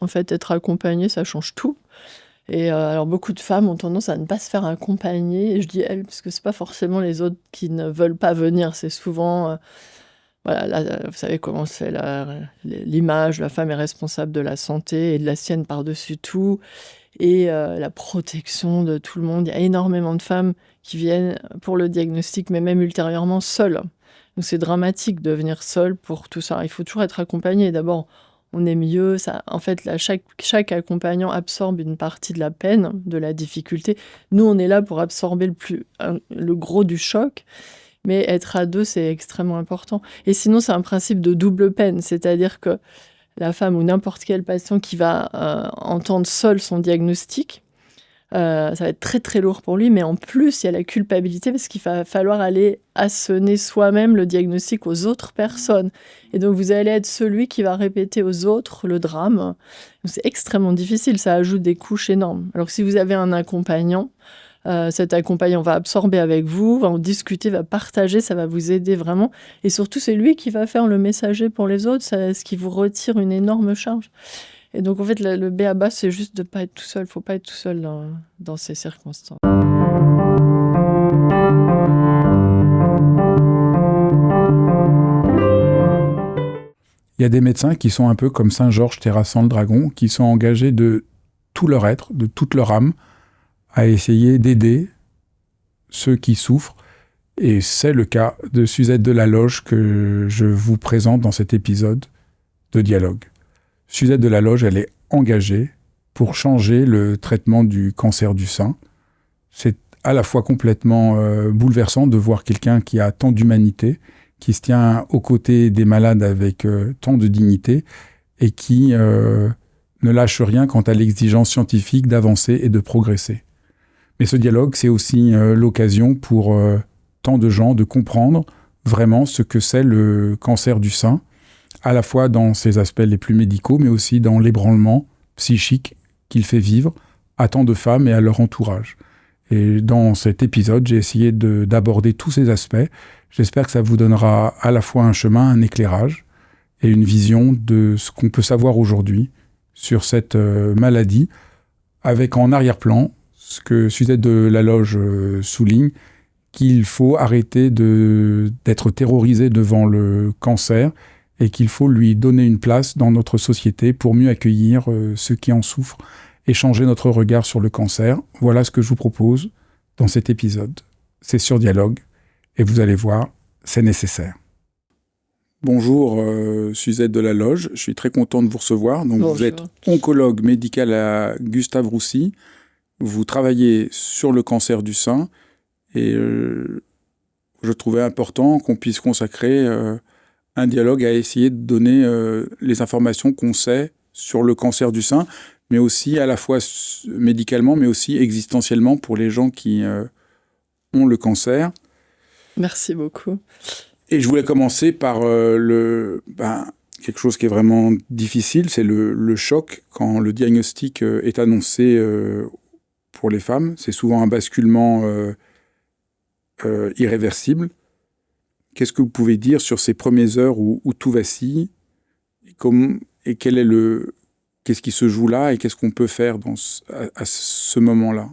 En fait, être accompagné, ça change tout. Et alors, beaucoup de femmes ont tendance à ne pas se faire accompagner. Et je dis elles, parce que c'est pas forcément les autres qui ne veulent pas venir. C'est souvent, voilà, là, vous savez comment c'est l'image, la femme est responsable de la santé et de la sienne par-dessus tout. Et la protection de tout le monde. Il y a énormément de femmes qui viennent pour le diagnostic, mais même ultérieurement seules. Donc c'est dramatique de venir seule pour tout ça. Il faut toujours être accompagné. D'abord, on est mieux. Ça, en fait, là, chaque accompagnant absorbe une partie de la peine, de la difficulté. Nous, on est là pour absorber le gros du choc. Mais être à deux, c'est extrêmement important. Et sinon, c'est un principe de double peine. C'est-à-dire que la femme ou n'importe quel patient qui va entendre seul son diagnostic, ça va être très très lourd pour lui, mais en plus il y a la culpabilité parce qu'il va falloir aller assonner soi-même le diagnostic aux autres personnes. Et donc vous allez être celui qui va répéter aux autres le drame. Donc c'est extrêmement difficile, ça ajoute des couches énormes. Alors que si vous avez un accompagnant, cet accompagnant va absorber avec vous, va en discuter, va partager, ça va vous aider vraiment. Et surtout, c'est lui qui va faire le messager pour les autres, ce qui vous retire une énorme charge. Et donc, en fait, le b.a.-ba, c'est juste de ne pas être tout seul. Il ne faut pas être tout seul dans ces circonstances. Il y a des médecins qui sont un peu comme Saint Georges terrassant le dragon, qui sont engagés de tout leur être, de toute leur âme, à essayer d'aider ceux qui souffrent. Et c'est le cas de Suzette Delaloge que je vous présente dans cet épisode de Dialogue. Suzette Delaloge, elle est engagée pour changer le traitement du cancer du sein. C'est à la fois complètement bouleversant de voir quelqu'un qui a tant d'humanité, qui se tient aux côtés des malades avec tant de dignité et qui ne lâche rien quant à l'exigence scientifique d'avancer et de progresser. Mais ce dialogue, c'est aussi l'occasion pour tant de gens de comprendre vraiment ce que c'est le cancer du sein, à la fois dans ses aspects les plus médicaux, mais aussi dans l'ébranlement psychique qu'il fait vivre à tant de femmes et à leur entourage. Et dans cet épisode, j'ai essayé d'aborder tous ces aspects. J'espère que ça vous donnera à la fois un chemin, un éclairage et une vision de ce qu'on peut savoir aujourd'hui sur cette maladie, avec en arrière-plan ce que Suzette Delaloge souligne, qu'il faut arrêter d'être terrorisé devant le cancer et qu'il faut lui donner une place dans notre société pour mieux accueillir ceux qui en souffrent et changer notre regard sur le cancer. Voilà ce que je vous propose dans cet épisode. C'est sur Dialogue et vous allez voir, c'est nécessaire. Bonjour Suzette Delaloge, je suis très content de vous recevoir. Donc, bonjour. Vous êtes oncologue médical à Gustave-Roussy. Vous travaillez sur le cancer du sein et je trouvais important qu'on puisse consacrer un dialogue à essayer de donner les informations qu'on sait sur le cancer du sein, mais aussi à la fois médicalement, mais aussi existentiellement pour les gens qui ont le cancer. Merci beaucoup. Et je voulais commencer par quelque chose qui est vraiment difficile, c'est le choc quand le diagnostic est annoncé pour les femmes. C'est souvent un basculement irréversible. Qu'est-ce que vous pouvez dire sur ces premières heures où tout vacille et qu'est-ce qui se joue là et qu'est-ce qu'on peut faire à ce moment-là?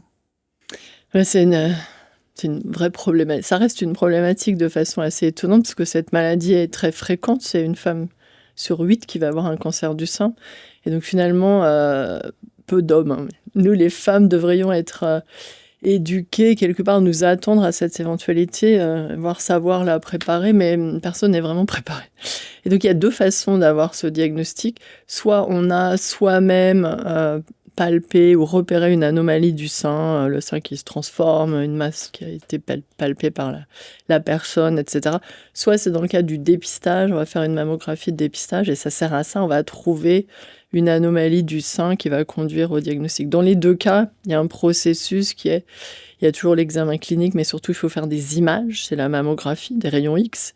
Ouais, c'est une vraie problématique. Ça reste une problématique de façon assez étonnante parce que cette maladie est très fréquente. C'est une femme sur 8 qui va avoir un cancer du sein. Et donc finalement, peu d'hommes. Hein. Nous, les femmes, devrions être éduquées, quelque part, nous attendre à cette éventualité, voire savoir la préparer, mais personne n'est vraiment préparé. Et donc il y a deux façons d'avoir ce diagnostic. Soit on a soi-même palpé ou repéré une anomalie du sein, le sein qui se transforme, une masse qui a été palpée par la personne, etc. Soit c'est dans le cadre du dépistage, on va faire une mammographie de dépistage et ça sert à ça, on va trouver une anomalie du sein qui va conduire au diagnostic. Dans les deux cas, il y a un processus il y a toujours l'examen clinique, mais surtout il faut faire des images, c'est la mammographie, des rayons X.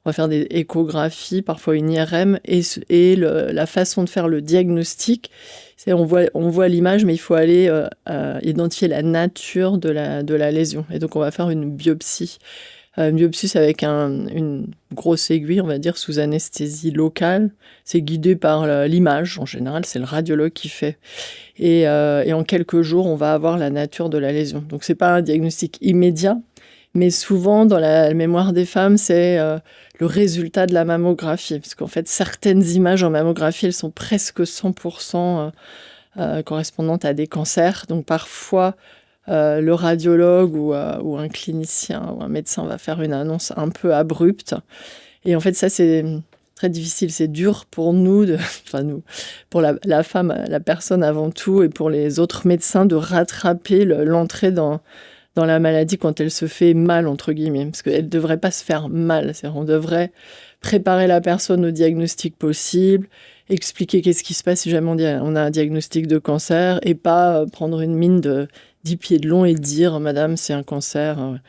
On va faire des échographies, parfois une IRM, et la façon de faire le diagnostic, c'est on voit l'image, mais il faut aller identifier la nature de la lésion. Et donc, on va faire une biopsie Une biopsie, c'est avec une grosse aiguille, on va dire, sous anesthésie locale. C'est guidé par l'image. En général, c'est le radiologue qui fait. Et en quelques jours, on va avoir la nature de la lésion. Donc, c'est pas un diagnostic immédiat, mais souvent, dans la mémoire des femmes, c'est le résultat de la mammographie. Parce qu'en fait, certaines images en mammographie, elles sont presque 100% correspondantes à des cancers. Donc, parfois, le radiologue ou un clinicien ou un médecin va faire une annonce un peu abrupte. Et en fait, ça, c'est très difficile. C'est dur pour nous, pour la femme, la personne avant tout, et pour les autres médecins de rattraper l'entrée dans la maladie quand elle se fait mal, entre guillemets. Parce qu'elle ne devrait pas se faire mal. C'est-à-dire, on devrait préparer la personne au diagnostic possible, expliquer qu'est-ce qui se passe si jamais on a un diagnostic de cancer, et pas prendre une mine de 10 pieds de long et dire « Madame, c'est un cancer »,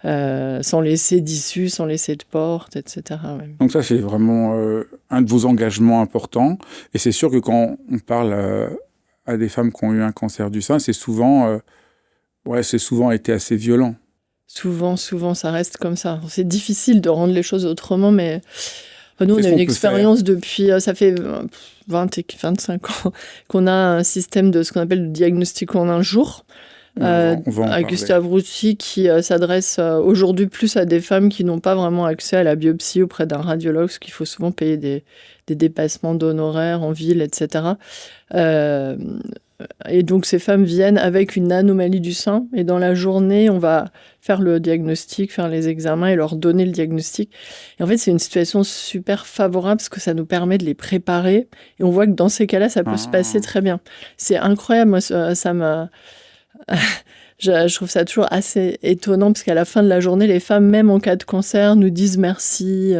sans laisser d'issue, sans laisser de porte, etc. Ouais. Donc ça, c'est vraiment un de vos engagements importants. Et c'est sûr que quand on parle à des femmes qui ont eu un cancer du sein, c'est souvent été assez violent. Souvent, ça reste comme ça. C'est difficile de rendre les choses autrement, mais nous, on a une expérience depuis, ça fait 25 ans, qu'on a un système de ce qu'on appelle le diagnostic en un jour. À Gustave Roussy, qui s'adresse aujourd'hui plus à des femmes qui n'ont pas vraiment accès à la biopsie auprès d'un radiologue, parce qu'il faut souvent payer des dépassements d'honoraires en ville, etc. Et donc, ces femmes viennent avec une anomalie du sein, et dans la journée, on va faire le diagnostic, faire les examens et leur donner le diagnostic. Et en fait, c'est une situation super favorable parce que ça nous permet de les préparer, et on voit que dans ces cas-là, ça peut se passer très bien. C'est incroyable, moi, ça m'a... Je trouve ça toujours assez étonnant parce qu'à la fin de la journée, les femmes, même en cas de cancer, nous disent merci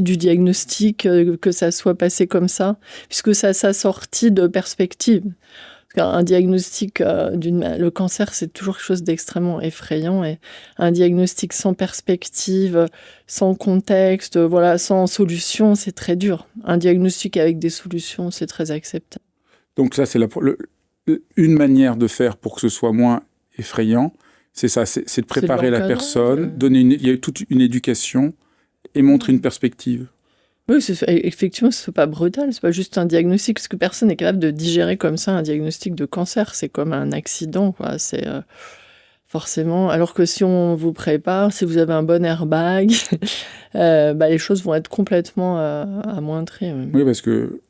du diagnostic, que ça soit passé comme ça, puisque ça sortit de perspective. Parce qu'un diagnostic, le cancer, c'est toujours quelque chose d'extrêmement effrayant, et un diagnostic sans perspective, sans contexte, sans solution, c'est très dur. Un diagnostic avec des solutions, c'est très acceptable. Donc ça, c'est une manière de faire pour que ce soit moins effrayant, c'est ça, c'est de préparer la personne, il y a toute une éducation et montrer une perspective. Oui, effectivement, ce n'est pas brutal, c'est pas juste un diagnostic, parce que personne n'est capable de digérer comme ça un diagnostic de cancer, c'est comme un accident, quoi. C'est forcément, alors que si on vous prépare, si vous avez un bon airbag, les choses vont être complètement amoindries. Oui, parce que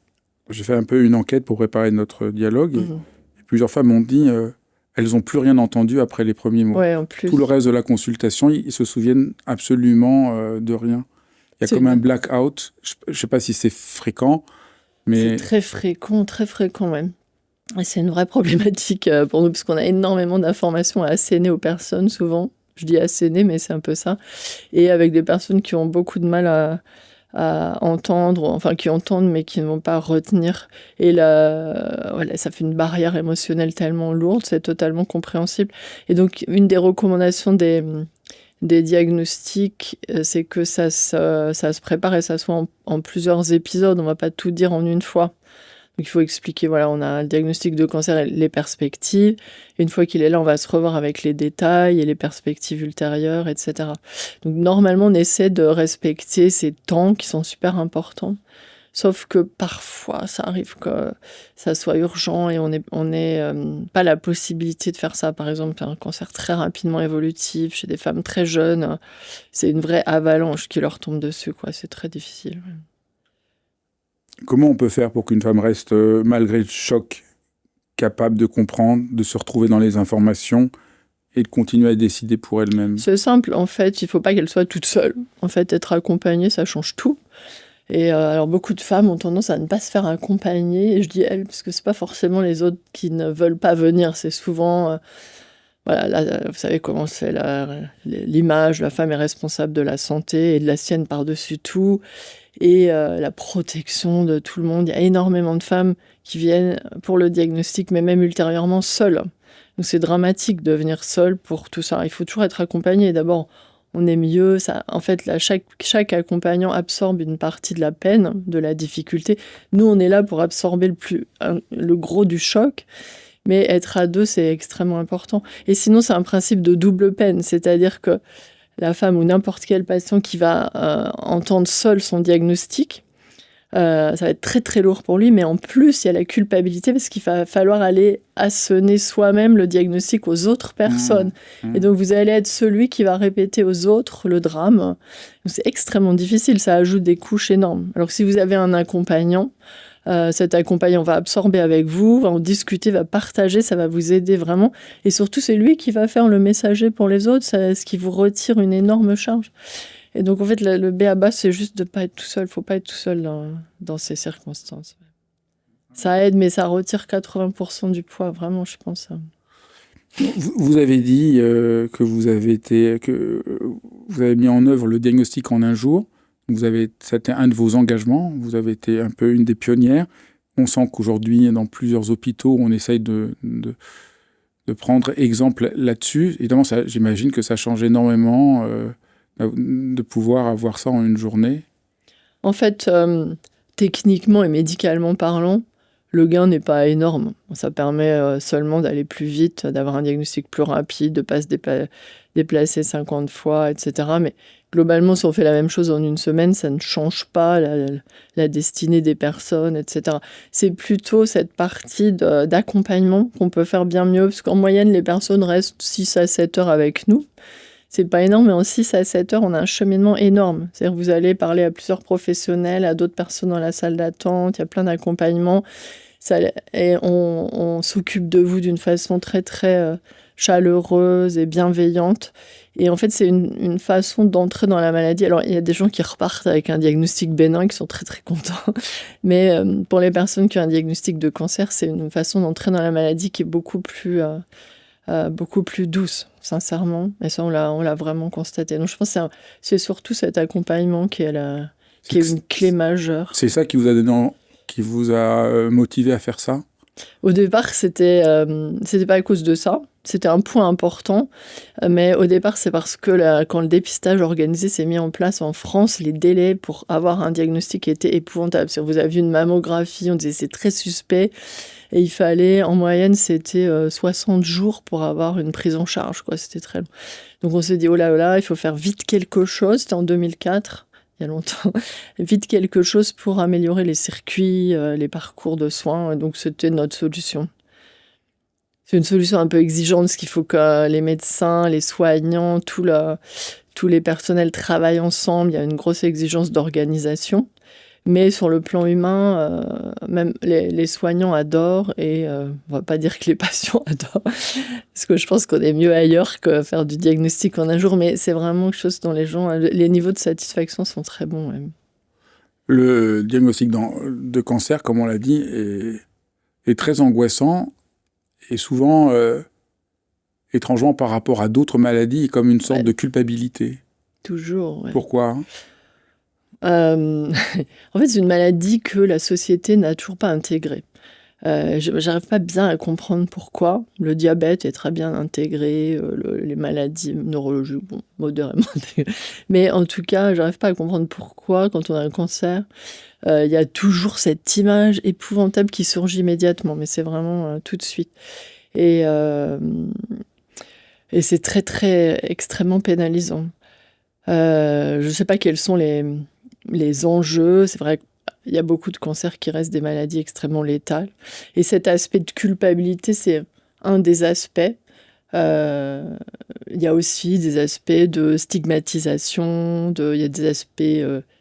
j'ai fait un peu une enquête pour préparer notre dialogue, et plusieurs femmes m'ont dit elles n'ont plus rien entendu après les premiers mots. Ouais, en plus. Tout le reste de la consultation, ils se souviennent absolument de rien. Il y a comme un blackout. Je ne sais pas si c'est fréquent, mais... C'est très fréquent même. Et c'est une vraie problématique pour nous, parce qu'on a énormément d'informations à asséner aux personnes, souvent. Je dis asséner, mais c'est un peu ça. Et avec des personnes qui ont beaucoup de mal à entendre, enfin qui entendent mais qui ne vont pas retenir. Et ça fait une barrière émotionnelle tellement lourde, c'est totalement compréhensible. Et donc, une des recommandations des diagnostics, c'est que ça se prépare et ça soit en plusieurs épisodes. On ne va pas tout dire en une fois. Donc, il faut expliquer, on a le diagnostic de cancer et les perspectives. Et une fois qu'il est là, on va se revoir avec les détails et les perspectives ultérieures, etc. Donc, normalement, on essaie de respecter ces temps qui sont super importants. Sauf que parfois, ça arrive que ça soit urgent et on n'est pas la possibilité de faire ça. Par exemple, un cancer très rapidement évolutif chez des femmes très jeunes, c'est une vraie avalanche qui leur tombe dessus, quoi. C'est très difficile. Ouais. Comment on peut faire pour qu'une femme reste, malgré le choc, capable de comprendre, de se retrouver dans les informations et de continuer à décider pour elle-même ? C'est simple, en fait, il ne faut pas qu'elle soit toute seule. En fait, être accompagnée, ça change tout. Et alors, beaucoup de femmes ont tendance à ne pas se faire accompagner. Et je dis elles, parce que ce n'est pas forcément les autres qui ne veulent pas venir. C'est souvent... là, vous savez comment c'est l'image, la femme est responsable de la santé et de la sienne par-dessus tout. Et la protection de tout le monde. Il y a énormément de femmes qui viennent pour le diagnostic, mais même ultérieurement seules. Donc c'est dramatique de venir seule pour tout ça. Il faut toujours être accompagné. D'abord, on est mieux. En fait, là, chaque accompagnant absorbe une partie de la peine, de la difficulté. Nous, on est là pour absorber le gros du choc. Mais être à deux, c'est extrêmement important. Et sinon, c'est un principe de double peine. C'est-à-dire que la femme ou n'importe quel patient qui va entendre seul son diagnostic, ça va être très très lourd pour lui, mais en plus il y a la culpabilité parce qu'il va falloir aller assonner soi-même le diagnostic aux autres personnes. Et donc vous allez être celui qui va répéter aux autres le drame. Donc, c'est extrêmement difficile, ça ajoute des couches énormes. Alors que si vous avez un accompagnant, cet accompagnant va absorber avec vous, va en discuter, va partager, ça va vous aider vraiment. Et surtout, c'est lui qui va faire le messager pour les autres, ce qui vous retire une énorme charge. Et donc, en fait, le b.a.-ba, c'est juste de ne pas être tout seul. Il ne faut pas être tout seul dans ces circonstances. Ça aide, mais ça retire 80% du poids, vraiment, je pense. Vous avez dit que vous avez mis en œuvre le diagnostic en un jour. C'était un de vos engagements. Vous avez été un peu une des pionnières. On sent qu'aujourd'hui, dans plusieurs hôpitaux, on essaye de prendre exemple là-dessus. Évidemment, j'imagine que ça change énormément de pouvoir avoir ça en une journée. En fait, techniquement et médicalement parlant, le gain n'est pas énorme. Ça permet seulement d'aller plus vite, d'avoir un diagnostic plus rapide, de ne pas se déplacer 50 fois, etc. Mais globalement, si on fait la même chose en une semaine, ça ne change pas la destinée des personnes, etc. C'est plutôt cette partie d'accompagnement qu'on peut faire bien mieux, parce qu'en moyenne, les personnes restent 6 à 7 heures avec nous. C'est pas énorme, mais en 6 à 7 heures, on a un cheminement énorme. C'est-à-dire que vous allez parler à plusieurs professionnels, à d'autres personnes dans la salle d'attente, il y a plein d'accompagnements. Et on s'occupe de vous d'une façon très, très chaleureuse et bienveillante. Et en fait, c'est une façon d'entrer dans la maladie. Alors, il y a des gens qui repartent avec un diagnostic bénin, qui sont très, très contents. Mais pour les personnes qui ont un diagnostic de cancer, c'est une façon d'entrer dans la maladie qui est beaucoup plus douce, sincèrement. Et ça, on l'a vraiment constaté. Donc, je pense que c'est surtout cet accompagnement qui est une clé majeure. C'est ça qui vous a motivé à faire ça? Au départ, c'était pas à cause de ça. C'était un point important. Mais au départ, c'est parce que quand le dépistage organisé s'est mis en place en France, les délais pour avoir un diagnostic étaient épouvantables. Si vous avez une mammographie, on disait c'est très suspect. Et il fallait, en moyenne, c'était 60 jours pour avoir une prise en charge, quoi. C'était très long. Donc on s'est dit, oh là, il faut faire vite quelque chose. C'était en 2004, il y a longtemps. Vite quelque chose pour améliorer les circuits, les parcours de soins. Donc c'était notre solution. C'est une solution un peu exigeante, parce qu'il faut que les médecins, les soignants, tous les personnels travaillent ensemble. Il y a une grosse exigence d'organisation. Mais sur le plan humain, même les soignants adorent, et on va pas dire que les patients adorent, parce que je pense qu'on est mieux ailleurs que faire du diagnostic en un jour, mais c'est vraiment quelque chose dont les niveaux de satisfaction sont très bons. Même. Le diagnostic de cancer, comme on l'a dit, est très angoissant, et souvent, étrangement par rapport à d'autres maladies, comme une sorte de culpabilité. Toujours, ouais. Pourquoi ? En fait, c'est une maladie que la société n'a toujours pas intégrée. J'arrive pas bien à comprendre pourquoi. Le diabète est très bien intégré, les maladies neurologiques, modérément intégrées. Mais en tout cas, j'arrive pas à comprendre pourquoi, quand on a un cancer, il y a toujours cette image épouvantable qui surgit immédiatement. Mais c'est vraiment tout de suite. Et c'est très, très extrêmement pénalisant. Je sais pas quels sont les enjeux. C'est vrai qu'il y a beaucoup de cancers qui restent des maladies extrêmement létales. Et cet aspect de culpabilité, c'est un des aspects. Il y a aussi des aspects de stigmatisation, il y a des aspects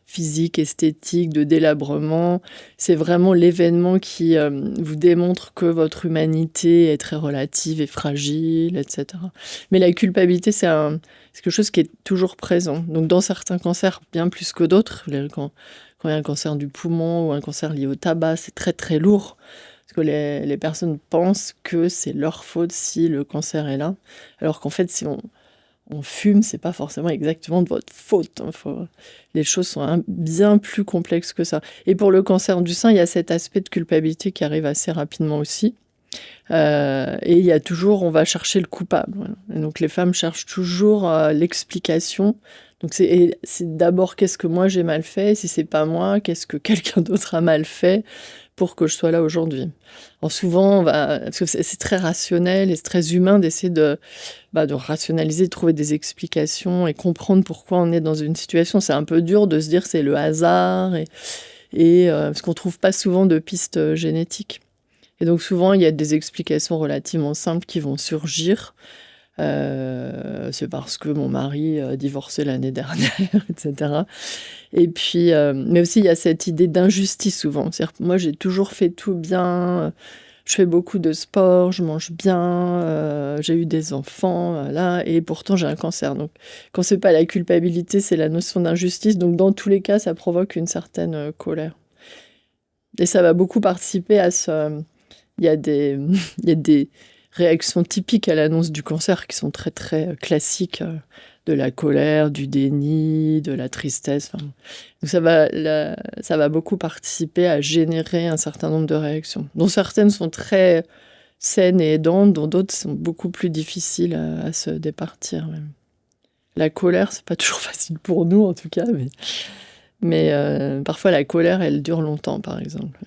physiques, esthétiques, de délabrement. C'est vraiment l'événement qui vous démontre que votre humanité est très relative et fragile, etc. Mais la culpabilité, c'est quelque chose qui est toujours présent. Donc dans certains cancers, bien plus que d'autres, quand il y a un cancer du poumon ou un cancer lié au tabac, c'est très très lourd. Parce que les personnes pensent que c'est leur faute si le cancer est là. Alors qu'en fait, si on fume, c'est pas forcément exactement de votre faute. Les choses sont bien plus complexes que ça. Et pour le cancer du sein, il y a cet aspect de culpabilité qui arrive assez rapidement aussi. Et il y a toujours, on va chercher le coupable. Voilà. Et donc les femmes cherchent toujours l'explication. Donc c'est d'abord qu'est-ce que moi j'ai mal fait, si c'est pas moi, qu'est-ce que quelqu'un d'autre a mal fait pour que je sois là aujourd'hui. Alors souvent, parce que c'est très rationnel et c'est très humain d'essayer de rationaliser, de trouver des explications et comprendre pourquoi on est dans une situation. C'est un peu dur de se dire c'est le hasard parce qu'on trouve pas souvent de pistes génétiques. Et donc souvent, il y a des explications relativement simples qui vont surgir. C'est parce que mon mari a divorcé l'année dernière, etc. Et puis, mais aussi, il y a cette idée d'injustice souvent. C'est-à-dire que moi, j'ai toujours fait tout bien. Je fais beaucoup de sport, je mange bien, j'ai eu des enfants, voilà, et pourtant j'ai un cancer. Donc, quand c'est pas la culpabilité, c'est la notion d'injustice. Donc, dans tous les cas, ça provoque une certaine colère. Et ça va beaucoup participer à ce... Il y a des réactions typiques à l'annonce du cancer qui sont très, très classiques, de la colère, du déni, de la tristesse. Enfin, donc ça va beaucoup participer à générer un certain nombre de réactions, dont certaines sont très saines et aidantes, dont d'autres sont beaucoup plus difficiles à se départir. Même. La colère, c'est pas toujours facile pour nous, en tout cas, mais parfois la colère, elle dure longtemps, par exemple.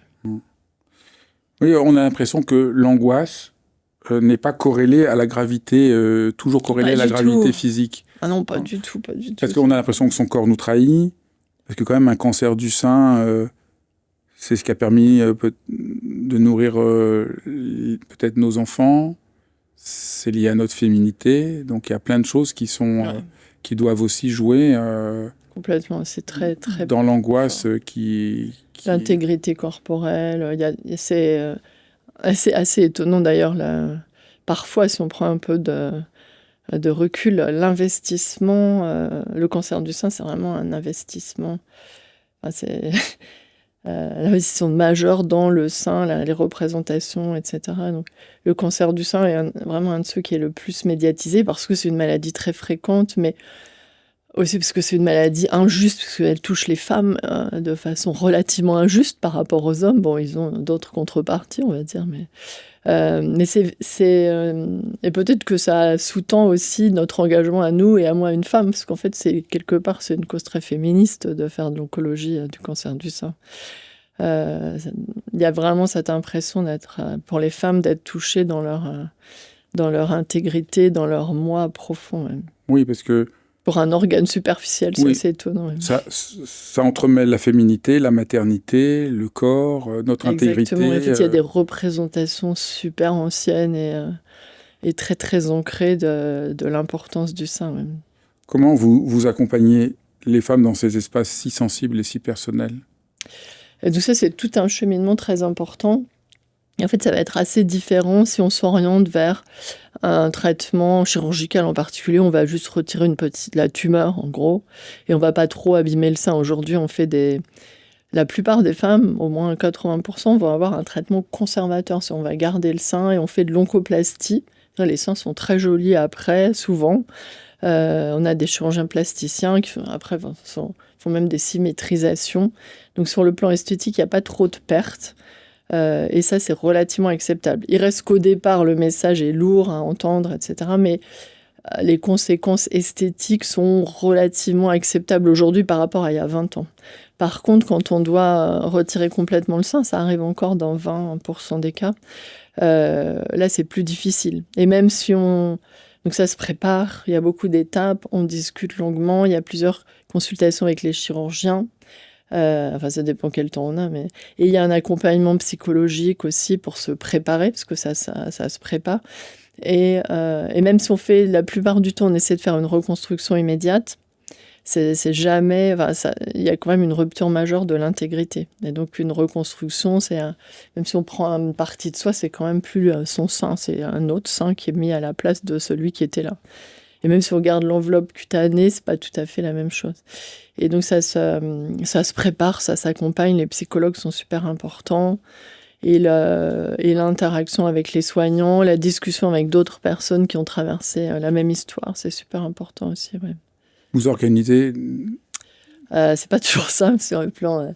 Oui, on a l'impression que l'angoisse n'est pas corrélée à la gravité, toujours corrélée à la gravité physique. Ah non, pas du tout, pas du tout. Parce qu'on a l'impression que son corps nous trahit, parce que quand même un cancer du sein, c'est ce qui a permis de nourrir peut-être nos enfants, c'est lié à notre féminité, donc il y a plein de choses qui doivent aussi jouer complètement, c'est très, très... dans l'angoisse qui... L'intégrité corporelle, c'est assez étonnant d'ailleurs. Parfois, si on prend un peu de recul, l'investissement, le cancer du sein, c'est vraiment un investissement. Enfin, c'est l'investissement majeur dans le sein, les représentations, etc. Donc, le cancer du sein est vraiment un de ceux qui est le plus médiatisé parce que c'est une maladie très fréquente, mais aussi parce que c'est une maladie injuste, parce qu'elle touche les femmes de façon relativement injuste par rapport aux hommes. Bon, ils ont d'autres contreparties, on va dire, mais et peut-être que ça sous-tend aussi notre engagement à nous et à moi, une femme, parce qu'en fait, quelque part, c'est une cause très féministe de faire de l'oncologie du cancer du sein. Il y a vraiment cette impression pour les femmes d'être touchées dans leur intégrité, dans leur moi profond. Même. Oui, parce que pour un organe superficiel, c'est assez étonnant. Même. Ça entremêle la féminité, la maternité, le corps, notre intégrité. Exactement. En fait, il y a des représentations super anciennes et très, très ancrées de l'importance du sein. Même. Comment vous accompagnez les femmes dans ces espaces si sensibles et si personnels ? Et donc ça, c'est tout un cheminement très important. Et en fait, ça va être assez différent si on s'oriente vers un traitement chirurgical en particulier. On va juste retirer la tumeur, en gros, et on va pas trop abîmer le sein. Aujourd'hui, on fait la plupart des femmes, au moins 80%, vont avoir un traitement conservateur. On va garder le sein et on fait de l'oncoplastie. Les seins sont très jolis après, souvent. On a des chirurgiens plasticiens qui après font même des symétrisations. Donc sur le plan esthétique, il n'y a pas trop de pertes. Et ça, c'est relativement acceptable. Il reste qu'au départ, le message est lourd à entendre, etc. Mais les conséquences esthétiques sont relativement acceptables aujourd'hui par rapport à il y a 20 ans. Par contre, quand on doit retirer complètement le sein, ça arrive encore dans 20% des cas. Là, c'est plus difficile. Et même si donc ça se prépare, il y a beaucoup d'étapes, on discute longuement, il y a plusieurs consultations avec les chirurgiens. Enfin, ça dépend quel temps on a, et il y a un accompagnement psychologique aussi pour se préparer, parce que ça se prépare. Et même si la plupart du temps, on essaie de faire une reconstruction immédiate, c'est jamais, il y a quand même une rupture majeure de l'intégrité. Et donc, une reconstruction, même si on prend une partie de soi, c'est quand même plus son sein, c'est un autre sein qui est mis à la place de celui qui était là. Et même si on regarde l'enveloppe cutanée, c'est pas tout à fait la même chose. Et donc ça se prépare, ça s'accompagne. Les psychologues sont super importants. Et l'interaction avec les soignants, la discussion avec d'autres personnes qui ont traversé la même histoire, c'est super important aussi. Ouais. Vous organisez C'est pas toujours simple sur le plan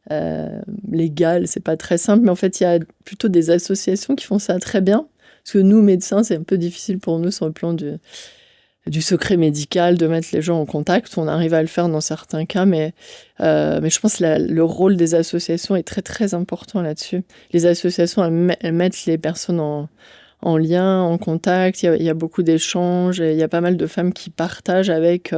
légale, c'est pas très simple, mais en fait, il y a plutôt des associations qui font ça très bien. Parce que nous, médecins, c'est un peu difficile pour nous sur le plan du secret médical, de mettre les gens en contact. On arrive à le faire dans certains cas, mais je pense que le rôle des associations est très, très important là-dessus. Les associations, elles mettent les personnes en lien, en contact. Il y a beaucoup d'échanges. Et il y a pas mal de femmes qui partagent avec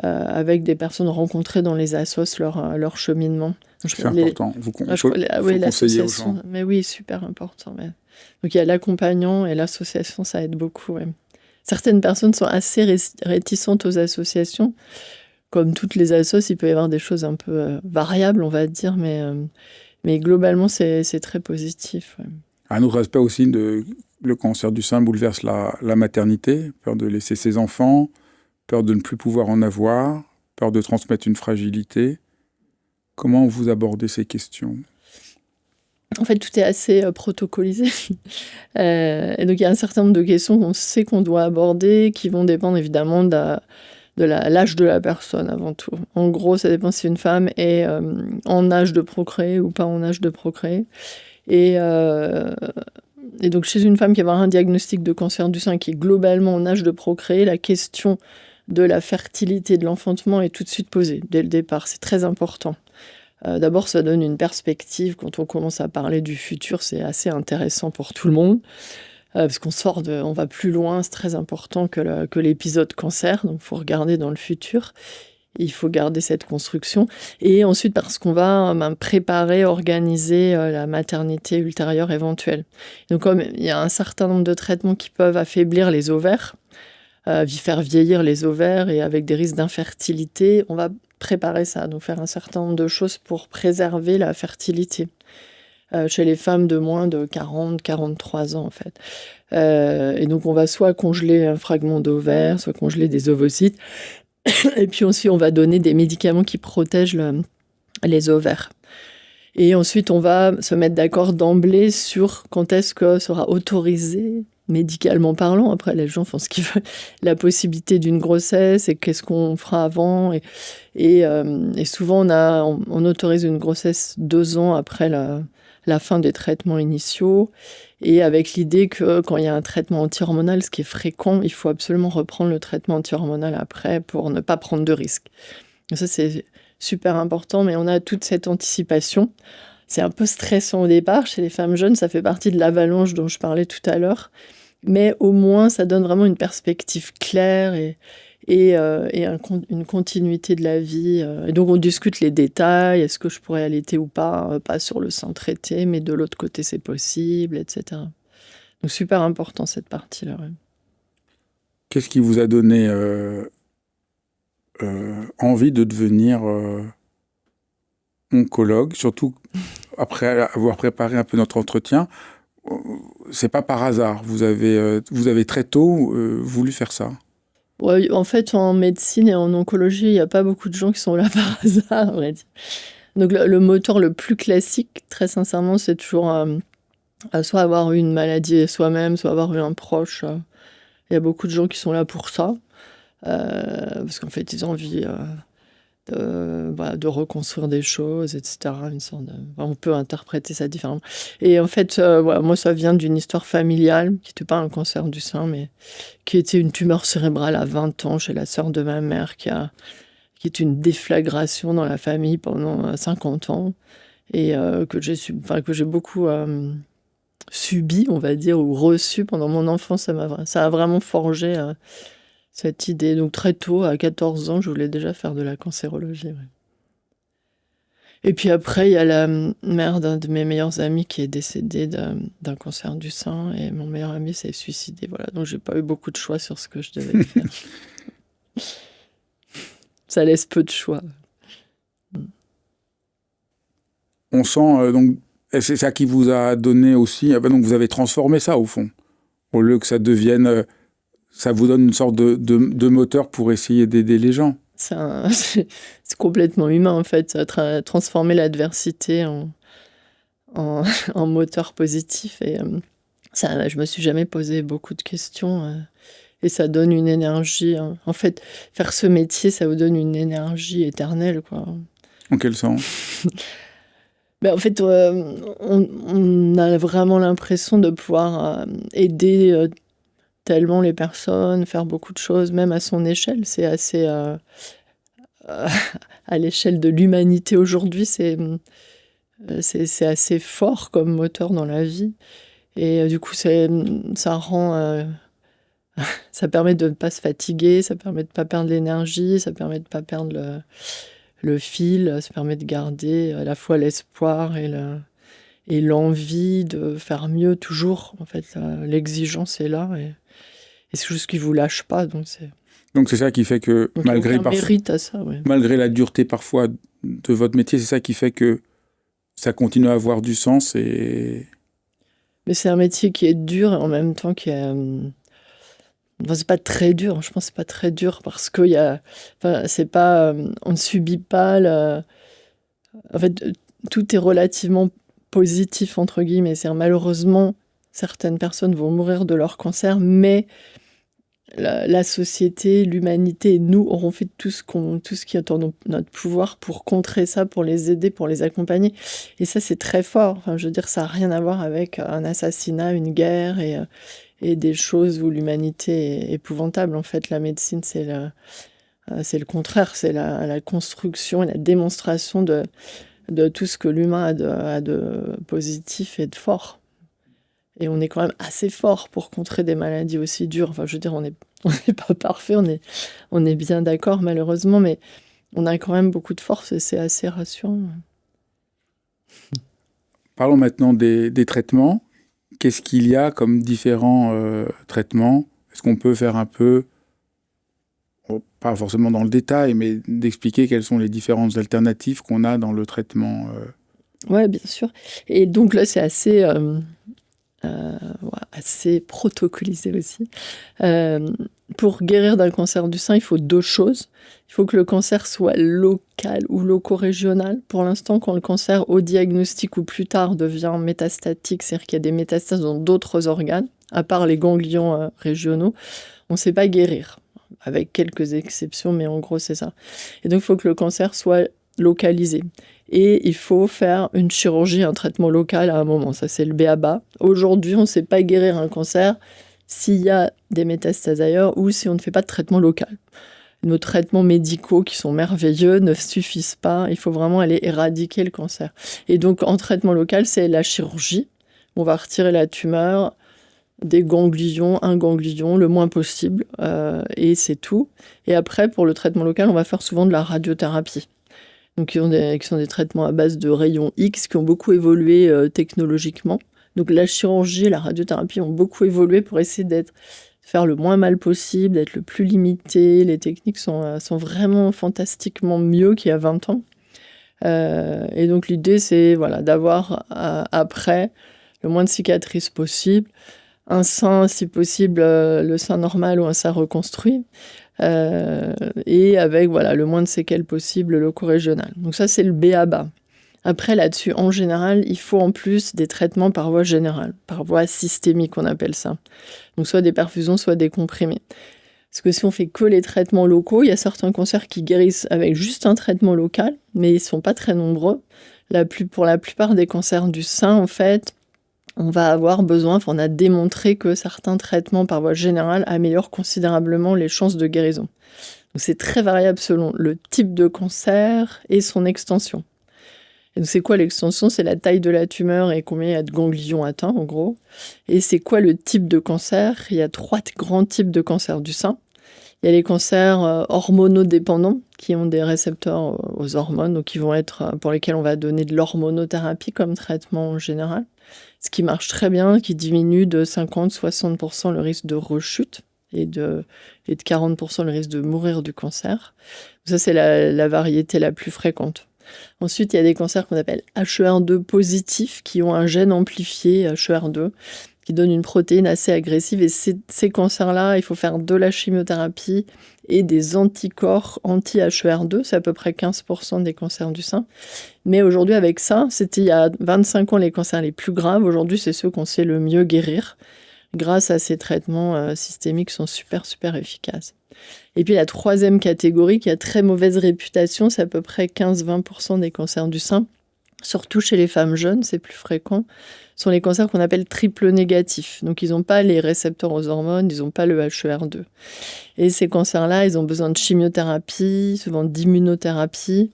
des personnes rencontrées dans les assos leur cheminement. C'est important. Faut conseiller aux gens. Mais oui, super important. Ouais. Donc il y a l'accompagnant et l'association, ça aide beaucoup. Ouais. Certaines personnes sont assez réticentes aux associations. Comme toutes les assos, il peut y avoir des choses un peu variables, on va dire, mais globalement, c'est très positif. Ouais. Un autre aspect aussi, le cancer du sein bouleverse la maternité, peur de laisser ses enfants, peur de ne plus pouvoir en avoir, peur de transmettre une fragilité. Comment vous abordez ces questions ? En fait, tout est assez protocolisé. Et donc, il y a un certain nombre de questions qu'on sait qu'on doit aborder, qui vont dépendre évidemment de l'âge de la personne avant tout. En gros, ça dépend si une femme est en âge de procréer ou pas en âge de procréer. Et donc, chez une femme qui va avoir un diagnostic de cancer du sein qui est globalement en âge de procréer, la question de la fertilité de l'enfantement est tout de suite posée dès le départ. C'est très important. D'abord, ça donne une perspective. Quand on commence à parler du futur, c'est assez intéressant pour tout le monde. Parce qu'on on va plus loin, c'est très important que l'épisode cancer. Donc, il faut regarder dans le futur. Il faut garder cette construction. Et ensuite, parce qu'on va préparer, organiser la maternité ultérieure éventuelle. Donc, comme il y a un certain nombre de traitements qui peuvent affaiblir les ovaires, faire vieillir les ovaires et avec des risques d'infertilité, on va préparer ça, donc faire un certain nombre de choses pour préserver la fertilité chez les femmes de moins de 40-43 ans en fait. Et donc on va soit congeler un fragment d'ovaire, soit congeler des ovocytes, et puis aussi on va donner des médicaments qui protègent les ovaires. Et ensuite on va se mettre d'accord d'emblée sur quand est-ce que sera autorisé, médicalement parlant, après les gens font ce qu'ils veulent, la possibilité d'une grossesse et qu'est-ce qu'on fera avant. Et souvent on autorise une grossesse 2 ans après la fin des traitements initiaux, et avec l'idée que quand il y a un traitement anti-hormonal, ce qui est fréquent, il faut absolument reprendre le traitement anti-hormonal après pour ne pas prendre de risques. Et ça, c'est super important, mais on a toute cette anticipation. C'est un peu stressant au départ. Chez les femmes jeunes, ça fait partie de l'avalanche dont je parlais tout à l'heure. Mais au moins, ça donne vraiment une perspective claire et une continuité de la vie. Et donc, on discute les détails. Est-ce que je pourrais allaiter ou pas ? Pas sur le sein traité, mais de l'autre côté, c'est possible, etc. Donc, super important, cette partie-là. Ouais. Qu'est-ce qui vous a donné envie de devenir oncologue, surtout après avoir préparé un peu notre entretien? C'est pas par hasard. Vous avez très tôt voulu faire ça. Ouais, en fait, en médecine et en oncologie, il n'y a pas beaucoup de gens qui sont là par hasard, on va dire. Donc, le moteur le plus classique, très sincèrement, c'est toujours soit avoir eu une maladie soi-même, soit avoir eu un proche. Il y a beaucoup de gens qui sont là pour ça, parce qu'en fait, ils ont envie de reconstruire des choses, etc. On peut interpréter ça différemment. Et en fait, moi, ça vient d'une histoire familiale, qui n'était pas un cancer du sein, mais qui était une tumeur cérébrale à 20 ans chez la sœur de ma mère, qui est une déflagration dans la famille pendant 50 ans, et que j'ai beaucoup subi, on va dire, ou reçu pendant mon enfance. Ça a vraiment forgé cette idée. Donc très tôt, à 14 ans, je voulais déjà faire de la cancérologie. Ouais. Et puis après, il y a la mère d'un de mes meilleurs amis qui est décédée d'un cancer du sein, et mon meilleur ami s'est suicidé. Voilà. Donc j'ai pas eu beaucoup de choix sur ce que je devais faire. Ça laisse peu de choix. On sent donc, c'est ça qui vous a donné aussi. Donc vous avez transformé ça au fond, au lieu que ça devienne. Ça vous donne une sorte de moteur pour essayer d'aider les gens. C'est complètement humain, en fait. Transformer l'adversité en moteur positif. Et je me suis jamais posé beaucoup de questions. Et ça donne une énergie. En fait, faire ce métier, ça vous donne une énergie éternelle, quoi. En quel sens? Ben, en fait, on a vraiment l'impression de pouvoir aider tellement les personnes, faire beaucoup de choses, même à son échelle. C'est assez... à l'échelle de l'humanité aujourd'hui, c'est assez fort comme moteur dans la vie. Et du coup, ça rend... ça permet de ne pas se fatiguer, ça permet de ne pas perdre l'énergie, ça permet de ne pas perdre le fil, ça permet de garder à la fois l'espoir et l'envie de faire mieux toujours. En fait, l'exigence est là et c'est juste qui ne vous lâche pas. Donc c'est ça qui fait que, mérite à ça, ouais. Malgré la dureté parfois de votre métier, c'est ça qui fait que ça continue à avoir du sens. Mais c'est un métier qui est dur et en même temps qui est... Enfin, c'est pas très dur, je pense que c'est pas très dur parce que c'est pas, on ne subit pas en fait, tout est relativement positif entre guillemets. C'est-à-dire, malheureusement, certaines personnes vont mourir de leur cancer, mais la société, l'humanité et nous aurons fait tout ce qui est en notre pouvoir pour contrer ça, pour les aider, pour les accompagner. Et ça, c'est très fort. Enfin, je veux dire, ça n'a rien à voir avec un assassinat, une guerre et des choses où l'humanité est épouvantable. En fait, la médecine, c'est le contraire. C'est la construction et la démonstration de tout ce que l'humain a de positif et de fort. Et on est quand même assez fort pour contrer des maladies aussi dures. Enfin, je veux dire, on n'est pas parfait, on est bien d'accord, malheureusement, mais on a quand même beaucoup de force et c'est assez rassurant. Parlons maintenant des traitements. Qu'est-ce qu'il y a comme différents traitements? Est-ce qu'on peut faire un peu, pas forcément dans le détail, mais d'expliquer quelles sont les différentes alternatives qu'on a dans le traitement? Oui, bien sûr. Et donc là, c'est assez protocolisé aussi. Pour guérir d'un cancer du sein, il faut 2 choses. Il faut que le cancer soit local ou loco-régional. Pour l'instant, quand le cancer au diagnostic ou plus tard devient métastatique, c'est-à-dire qu'il y a des métastases dans d'autres organes, à part les ganglions régionaux, on ne sait pas guérir, avec quelques exceptions, mais en gros, c'est ça. Et donc, il faut que le cancer soit localisé. Et il faut faire une chirurgie, un traitement local à un moment. Ça, c'est le b.a.-ba. Aujourd'hui, on ne sait pas guérir un cancer s'il y a des métastases ailleurs ou si on ne fait pas de traitement local. Nos traitements médicaux, qui sont merveilleux, ne suffisent pas. Il faut vraiment aller éradiquer le cancer. Et donc, en traitement local, c'est la chirurgie. On va retirer la tumeur, des ganglions, un ganglion, le moins possible, et c'est tout. Et après, pour le traitement local, on va faire souvent de la radiothérapie. Donc, qui sont des traitements à base de rayons X qui ont beaucoup évolué technologiquement. Donc, la chirurgie et la radiothérapie ont beaucoup évolué pour essayer de faire le moins mal possible, d'être le plus limité. Les techniques sont vraiment fantastiquement mieux qu'il y a 20 ans. Et donc, l'idée, c'est d'avoir après le moins de cicatrices possible. Un sein, si possible, le sein normal ou un sein reconstruit. Et avec le moins de séquelles possible loco-régional. Donc ça, c'est le b.a.-ba. Après, là-dessus, en général, il faut en plus des traitements par voie générale, par voie systémique, on appelle ça. Donc soit des perfusions, soit des comprimés. Parce que si on fait que les traitements locaux, il y a certains cancers qui guérissent avec juste un traitement local, mais ils ne sont pas très nombreux. Pour la plupart des cancers du sein, en fait, on va avoir besoin, on a démontré que certains traitements par voie générale améliorent considérablement les chances de guérison. Donc c'est très variable selon le type de cancer et son extension. Et donc c'est quoi l'extension? C'est la taille de la tumeur et combien il y a de ganglions atteints, en gros. Et c'est quoi le type de cancer? Il y a 3 grands types de cancers du sein. Il y a les cancers hormonodépendants qui ont des récepteurs aux hormones, donc qui vont être pour lesquels on va donner de l'hormonothérapie comme traitement en général. Ce qui marche très bien, qui diminue de 50-60% le risque de rechute et de 40% le risque de mourir du cancer. Ça, c'est la variété la plus fréquente. Ensuite, il y a des cancers qu'on appelle HER2 positifs, qui ont un gène amplifié, HER2, qui donne une protéine assez agressive. Et ces cancers-là, il faut faire de la chimiothérapie et des anticorps anti-HER2. C'est à peu près 15% des cancers du sein. Mais aujourd'hui, avec ça, c'était il y a 25 ans les cancers les plus graves. Aujourd'hui, c'est ceux qu'on sait le mieux guérir. grâce à ces traitements systémiques sont super, super efficaces. Et puis la troisième catégorie qui a très mauvaise réputation, c'est à peu près 15-20% des cancers du sein. Surtout chez les femmes jeunes, c'est plus fréquent, sont les cancers qu'on appelle triple négatifs. Donc ils n'ont pas les récepteurs aux hormones, ils n'ont pas le HER2. Et ces cancers-là, ils ont besoin de chimiothérapie, souvent d'immunothérapie,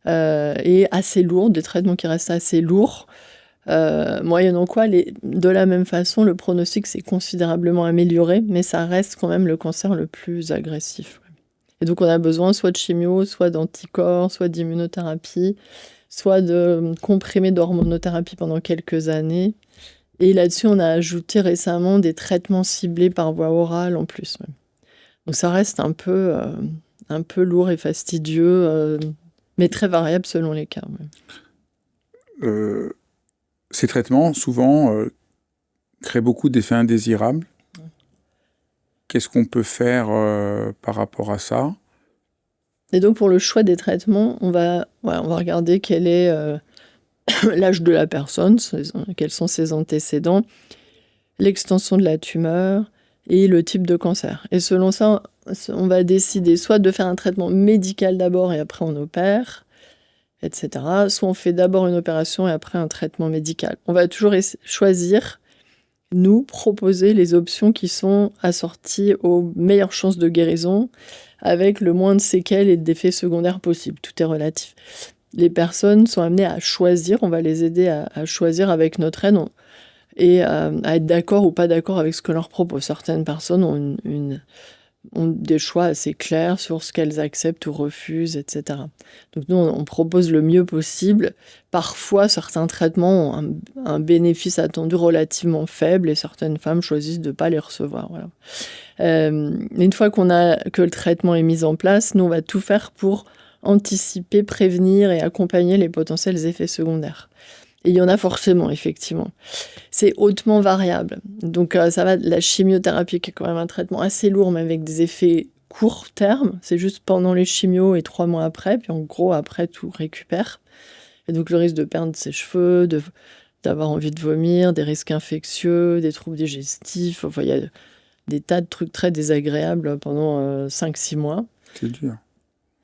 et assez lourds, des traitements qui restent assez lourds. Moyennant quoi, de la même façon, le pronostic s'est considérablement amélioré, mais ça reste quand même le cancer le plus agressif. Et donc on a besoin soit de chimio, soit d'anticorps, soit d'immunothérapie, soit de comprimés d'hormonothérapie pendant quelques années. Et là-dessus, on a ajouté récemment des traitements ciblés par voie orale en plus. Donc ça reste un peu lourd et fastidieux, mais très variable selon les cas. Ces traitements, souvent, créent beaucoup d'effets indésirables. Qu'est-ce qu'on peut faire par rapport à ça ? Et donc, pour le choix des traitements, on va regarder quel est l'âge de la personne, quels sont ses antécédents, l'extension de la tumeur et le type de cancer. Et selon ça, on va décider soit de faire un traitement médical d'abord et après on opère, etc. Soit on fait d'abord une opération et après un traitement médical. On va toujours choisir, nous, proposer les options qui sont assorties aux meilleures chances de guérison, avec le moins de séquelles et d'effets secondaires possibles. Tout est relatif. Les personnes sont amenées à choisir, on va les aider à choisir avec notre aide et à être d'accord ou pas d'accord avec ce que leur propose. Certaines personnes ont des choix assez clairs sur ce qu'elles acceptent ou refusent, etc. Donc nous, on propose le mieux possible. Parfois, certains traitements ont un bénéfice attendu relativement faible et certaines femmes choisissent de ne pas les recevoir. Voilà. Une fois que le traitement est mis en place, nous, on va tout faire pour anticiper, prévenir et accompagner les potentiels effets secondaires. Et il y en a forcément, effectivement. C'est hautement variable. Donc, ça va de la chimiothérapie, qui est quand même un traitement assez lourd, mais avec des effets court terme. C'est juste pendant les chimios et 3 mois après. Puis en gros, après, tout récupère. Et donc, le risque de perdre ses cheveux, d'avoir envie de vomir, des risques infectieux, des troubles digestifs. Enfin, il y a des tas de trucs très désagréables pendant 5-6 mois. C'est dur.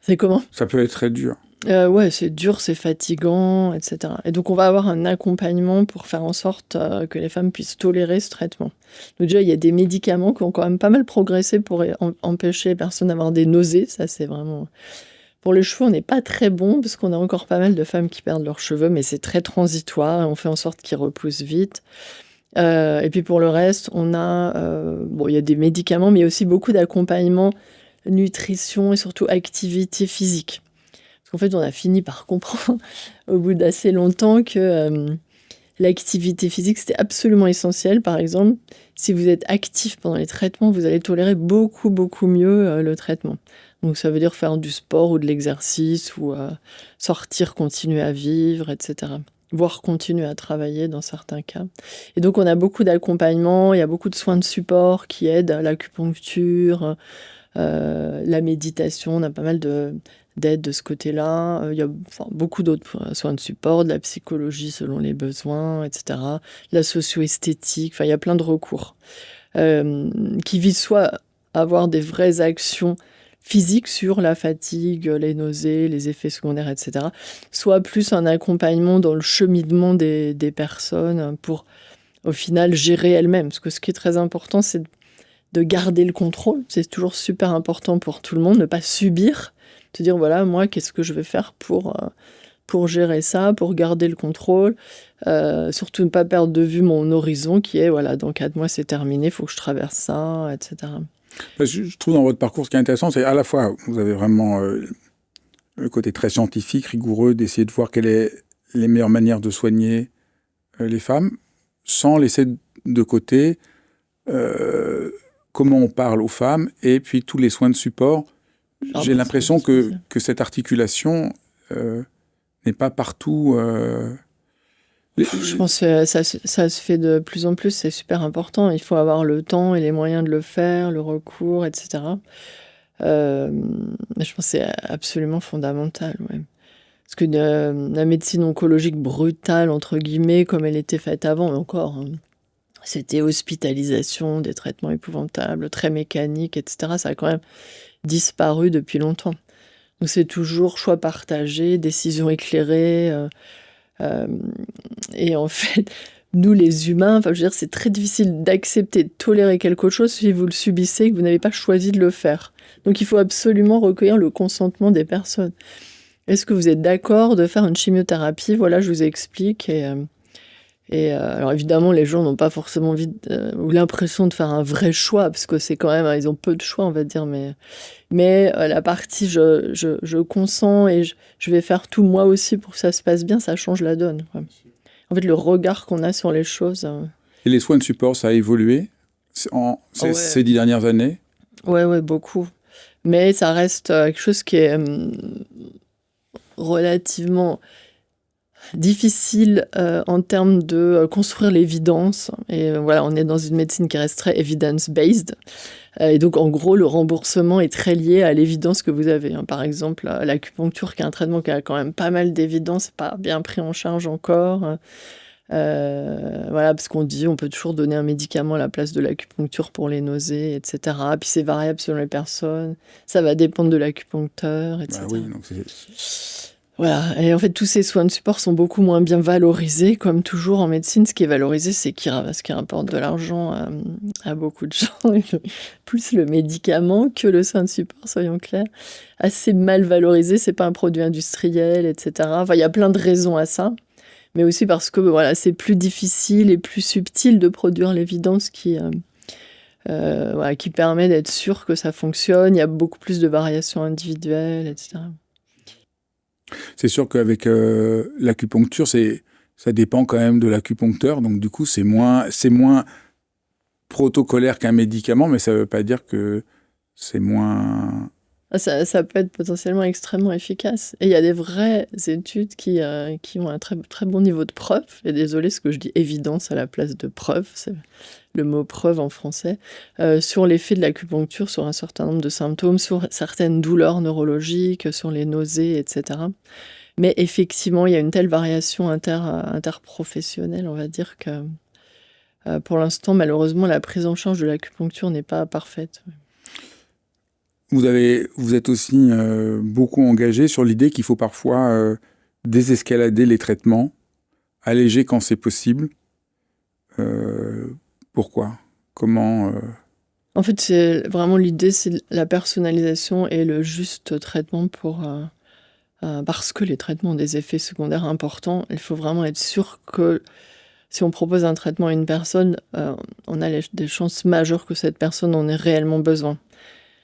C'est comment ? Ça peut être très dur. Ouais, c'est dur, c'est fatigant, etc. Et donc, on va avoir un accompagnement pour faire en sorte que les femmes puissent tolérer ce traitement. Donc déjà, il y a des médicaments qui ont quand même pas mal progressé pour empêcher les personnes d'avoir des nausées. Ça, c'est vraiment... Pour les cheveux, on n'est pas très bon, parce qu'on a encore pas mal de femmes qui perdent leurs cheveux, mais c'est très transitoire, et on fait en sorte qu'ils repoussent vite. Et puis pour le reste, on a... il y a des médicaments, mais il y a aussi beaucoup d'accompagnement, nutrition et surtout activité physique. En fait, on a fini par comprendre au bout d'assez longtemps que l'activité physique, c'était absolument essentiel. Par exemple, si vous êtes actif pendant les traitements, vous allez tolérer beaucoup, beaucoup mieux le traitement. Donc, ça veut dire faire du sport ou de l'exercice ou sortir, continuer à vivre, etc. Voire continuer à travailler dans certains cas. Et donc, on a beaucoup d'accompagnement, il y a beaucoup de soins de support qui aident à l'acupuncture, la méditation, on a pas mal d'aide de ce côté-là. Il y a beaucoup d'autres soins de support, de la psychologie selon les besoins, etc. La socio-esthétique, il y a plein de recours qui visent soit à avoir des vraies actions physiques sur la fatigue, les nausées, les effets secondaires, etc. Soit plus un accompagnement dans le cheminement des personnes pour, au final, gérer elles-mêmes. Parce que ce qui est très important, c'est de garder le contrôle. C'est toujours super important pour tout le monde, ne pas subir, se dire, voilà, moi, qu'est-ce que je vais faire pour gérer ça, pour garder le contrôle, surtout ne pas perdre de vue mon horizon qui est, voilà, dans 4 mois, c'est terminé, il faut que je traverse ça, etc. Je trouve dans votre parcours, ce qui est intéressant, c'est à la fois, vous avez vraiment le côté très scientifique, rigoureux, d'essayer de voir quelles sont les meilleures manières de soigner les femmes, sans laisser de côté comment on parle aux femmes, et puis tous les soins de support. J'ai l'impression que cette articulation n'est pas partout... Je pense que ça se fait de plus en plus, c'est super important. Il faut avoir le temps et les moyens de le faire, le recours, etc. Je pense que c'est absolument fondamental, ouais. Parce que la médecine oncologique brutale, entre guillemets, comme elle était faite avant, encore... C'était hospitalisation, des traitements épouvantables, très mécaniques, etc. Ça a quand même disparu depuis longtemps. Donc c'est toujours choix partagé, décision éclairée. Et en fait, nous les humains, enfin, je veux dire, c'est très difficile d'accepter, de tolérer quelque chose si vous le subissez et que vous n'avez pas choisi de le faire. Donc il faut absolument recueillir le consentement des personnes. Est-ce que vous êtes d'accord de faire une chimiothérapie? Voilà, je vous explique. Alors évidemment, les gens n'ont pas forcément envie ou l'impression de faire un vrai choix, parce que c'est quand même, ils ont peu de choix, on va dire, mais la partie je consens et je vais faire tout moi aussi pour que ça se passe bien, ça change la donne, quoi. En fait, le regard qu'on a sur les choses. Et les soins de support, ça a évolué Ouais. ces 10 dernières années? Ouais, beaucoup. Mais ça reste quelque chose qui est relativement difficile en termes de construire l'évidence. Et voilà, on est dans une médecine qui reste très evidence-based. Et donc, en gros, le remboursement est très lié à l'évidence que vous avez. Par exemple, l'acupuncture, qui est un traitement qui a quand même pas mal d'évidence, pas bien pris en charge encore. Voilà, parce qu'on dit on peut toujours donner un médicament à la place de l'acupuncture pour les nausées, etc. Puis c'est variable selon les personnes. Ça va dépendre de l'acupuncteur, etc. Bah oui, donc Voilà, et en fait, tous ces soins de support sont beaucoup moins bien valorisés, comme toujours en médecine. Ce qui est valorisé, c'est ce qui rapporte de l'argent à beaucoup de gens. Plus le médicament que le soin de support, soyons clairs. Assez mal valorisé, c'est pas un produit industriel, etc. Enfin, il y a plein de raisons à ça. Mais aussi parce que voilà, c'est plus difficile et plus subtil de produire l'évidence qui permet d'être sûr que ça fonctionne. Il y a beaucoup plus de variations individuelles, etc. c'est sûr qu'avec l'acupuncture, ça dépend quand même de l'acupuncteur. Donc, du coup, c'est moins protocolaire qu'un médicament, mais ça ne veut pas dire que c'est moins... Ça peut être potentiellement extrêmement efficace. Et il y a des vraies études qui ont un très, très bon niveau de preuve. Et désolé, ce que je dis évidence à la place de preuve, c'est le mot preuve en français, sur l'effet de l'acupuncture sur un certain nombre de symptômes, sur certaines douleurs neurologiques, sur les nausées, etc. Mais effectivement, il y a une telle variation interprofessionnelle, on va dire, que pour l'instant, malheureusement, la prise en charge de l'acupuncture n'est pas parfaite. Vous êtes aussi beaucoup engagé sur l'idée qu'il faut parfois désescalader les traitements, alléger quand c'est possible. Pourquoi? Comment En fait, c'est vraiment l'idée, c'est la personnalisation et le juste traitement parce que les traitements ont des effets secondaires importants. Il faut vraiment être sûr que si on propose un traitement à une personne, on a des chances majeures que cette personne en ait réellement besoin.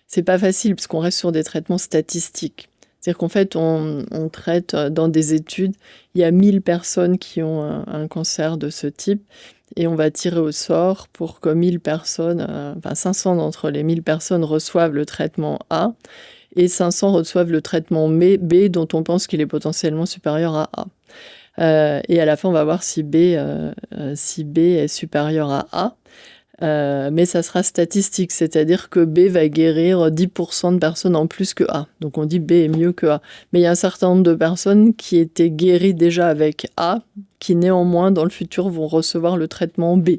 C'est pas facile parce qu'on reste sur des traitements statistiques. C'est-à-dire qu'en fait, on traite dans des études, il y a 1000 personnes qui ont un cancer de ce type et on va tirer au sort pour que 1000 personnes, 500 d'entre les 1000 personnes reçoivent le traitement A et 500 reçoivent le traitement B dont on pense qu'il est potentiellement supérieur à A. Et à la fin, on va voir si B est supérieur à A. Mais ça sera statistique, c'est-à-dire que B va guérir 10% de personnes en plus que A. Donc on dit B est mieux que A. Mais il y a un certain nombre de personnes qui étaient guéries déjà avec A, qui néanmoins dans le futur vont recevoir le traitement B.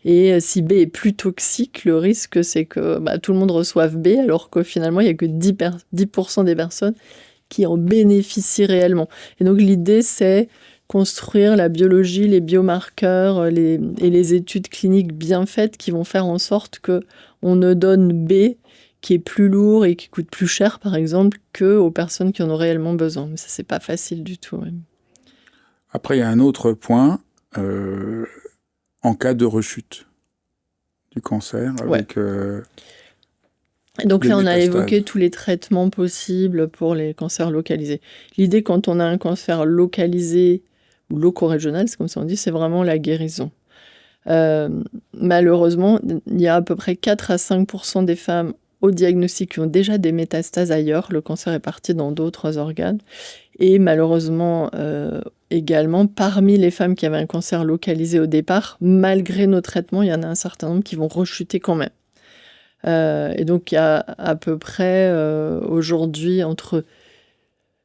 Et si B est plus toxique, le risque c'est que tout le monde reçoive B, alors que finalement il n'y a que 10% des personnes qui en bénéficient réellement. Et donc l'idée c'est construire la biologie, les biomarqueurs et les études cliniques bien faites qui vont faire en sorte qu'on ne donne B qui est plus lourd et qui coûte plus cher, par exemple, qu'aux personnes qui en ont réellement besoin. Mais ça, c'est pas facile du tout. Ouais. Après, il y a un autre point, en cas de rechute du cancer, avec... Et donc là, on a métastases. évoqué tous les traitements possibles pour les cancers localisés. L'idée, quand on a un cancer localisé ou loco-régional, c'est comme ça on dit, c'est vraiment la guérison. Malheureusement, il y a à peu près 4 à 5% des femmes au diagnostic qui ont déjà des métastases ailleurs. Le cancer est parti dans d'autres organes. Et malheureusement, également, parmi les femmes qui avaient un cancer localisé au départ, malgré nos traitements, il y en a un certain nombre qui vont rechuter quand même. Et donc, il y a à peu près aujourd'hui entre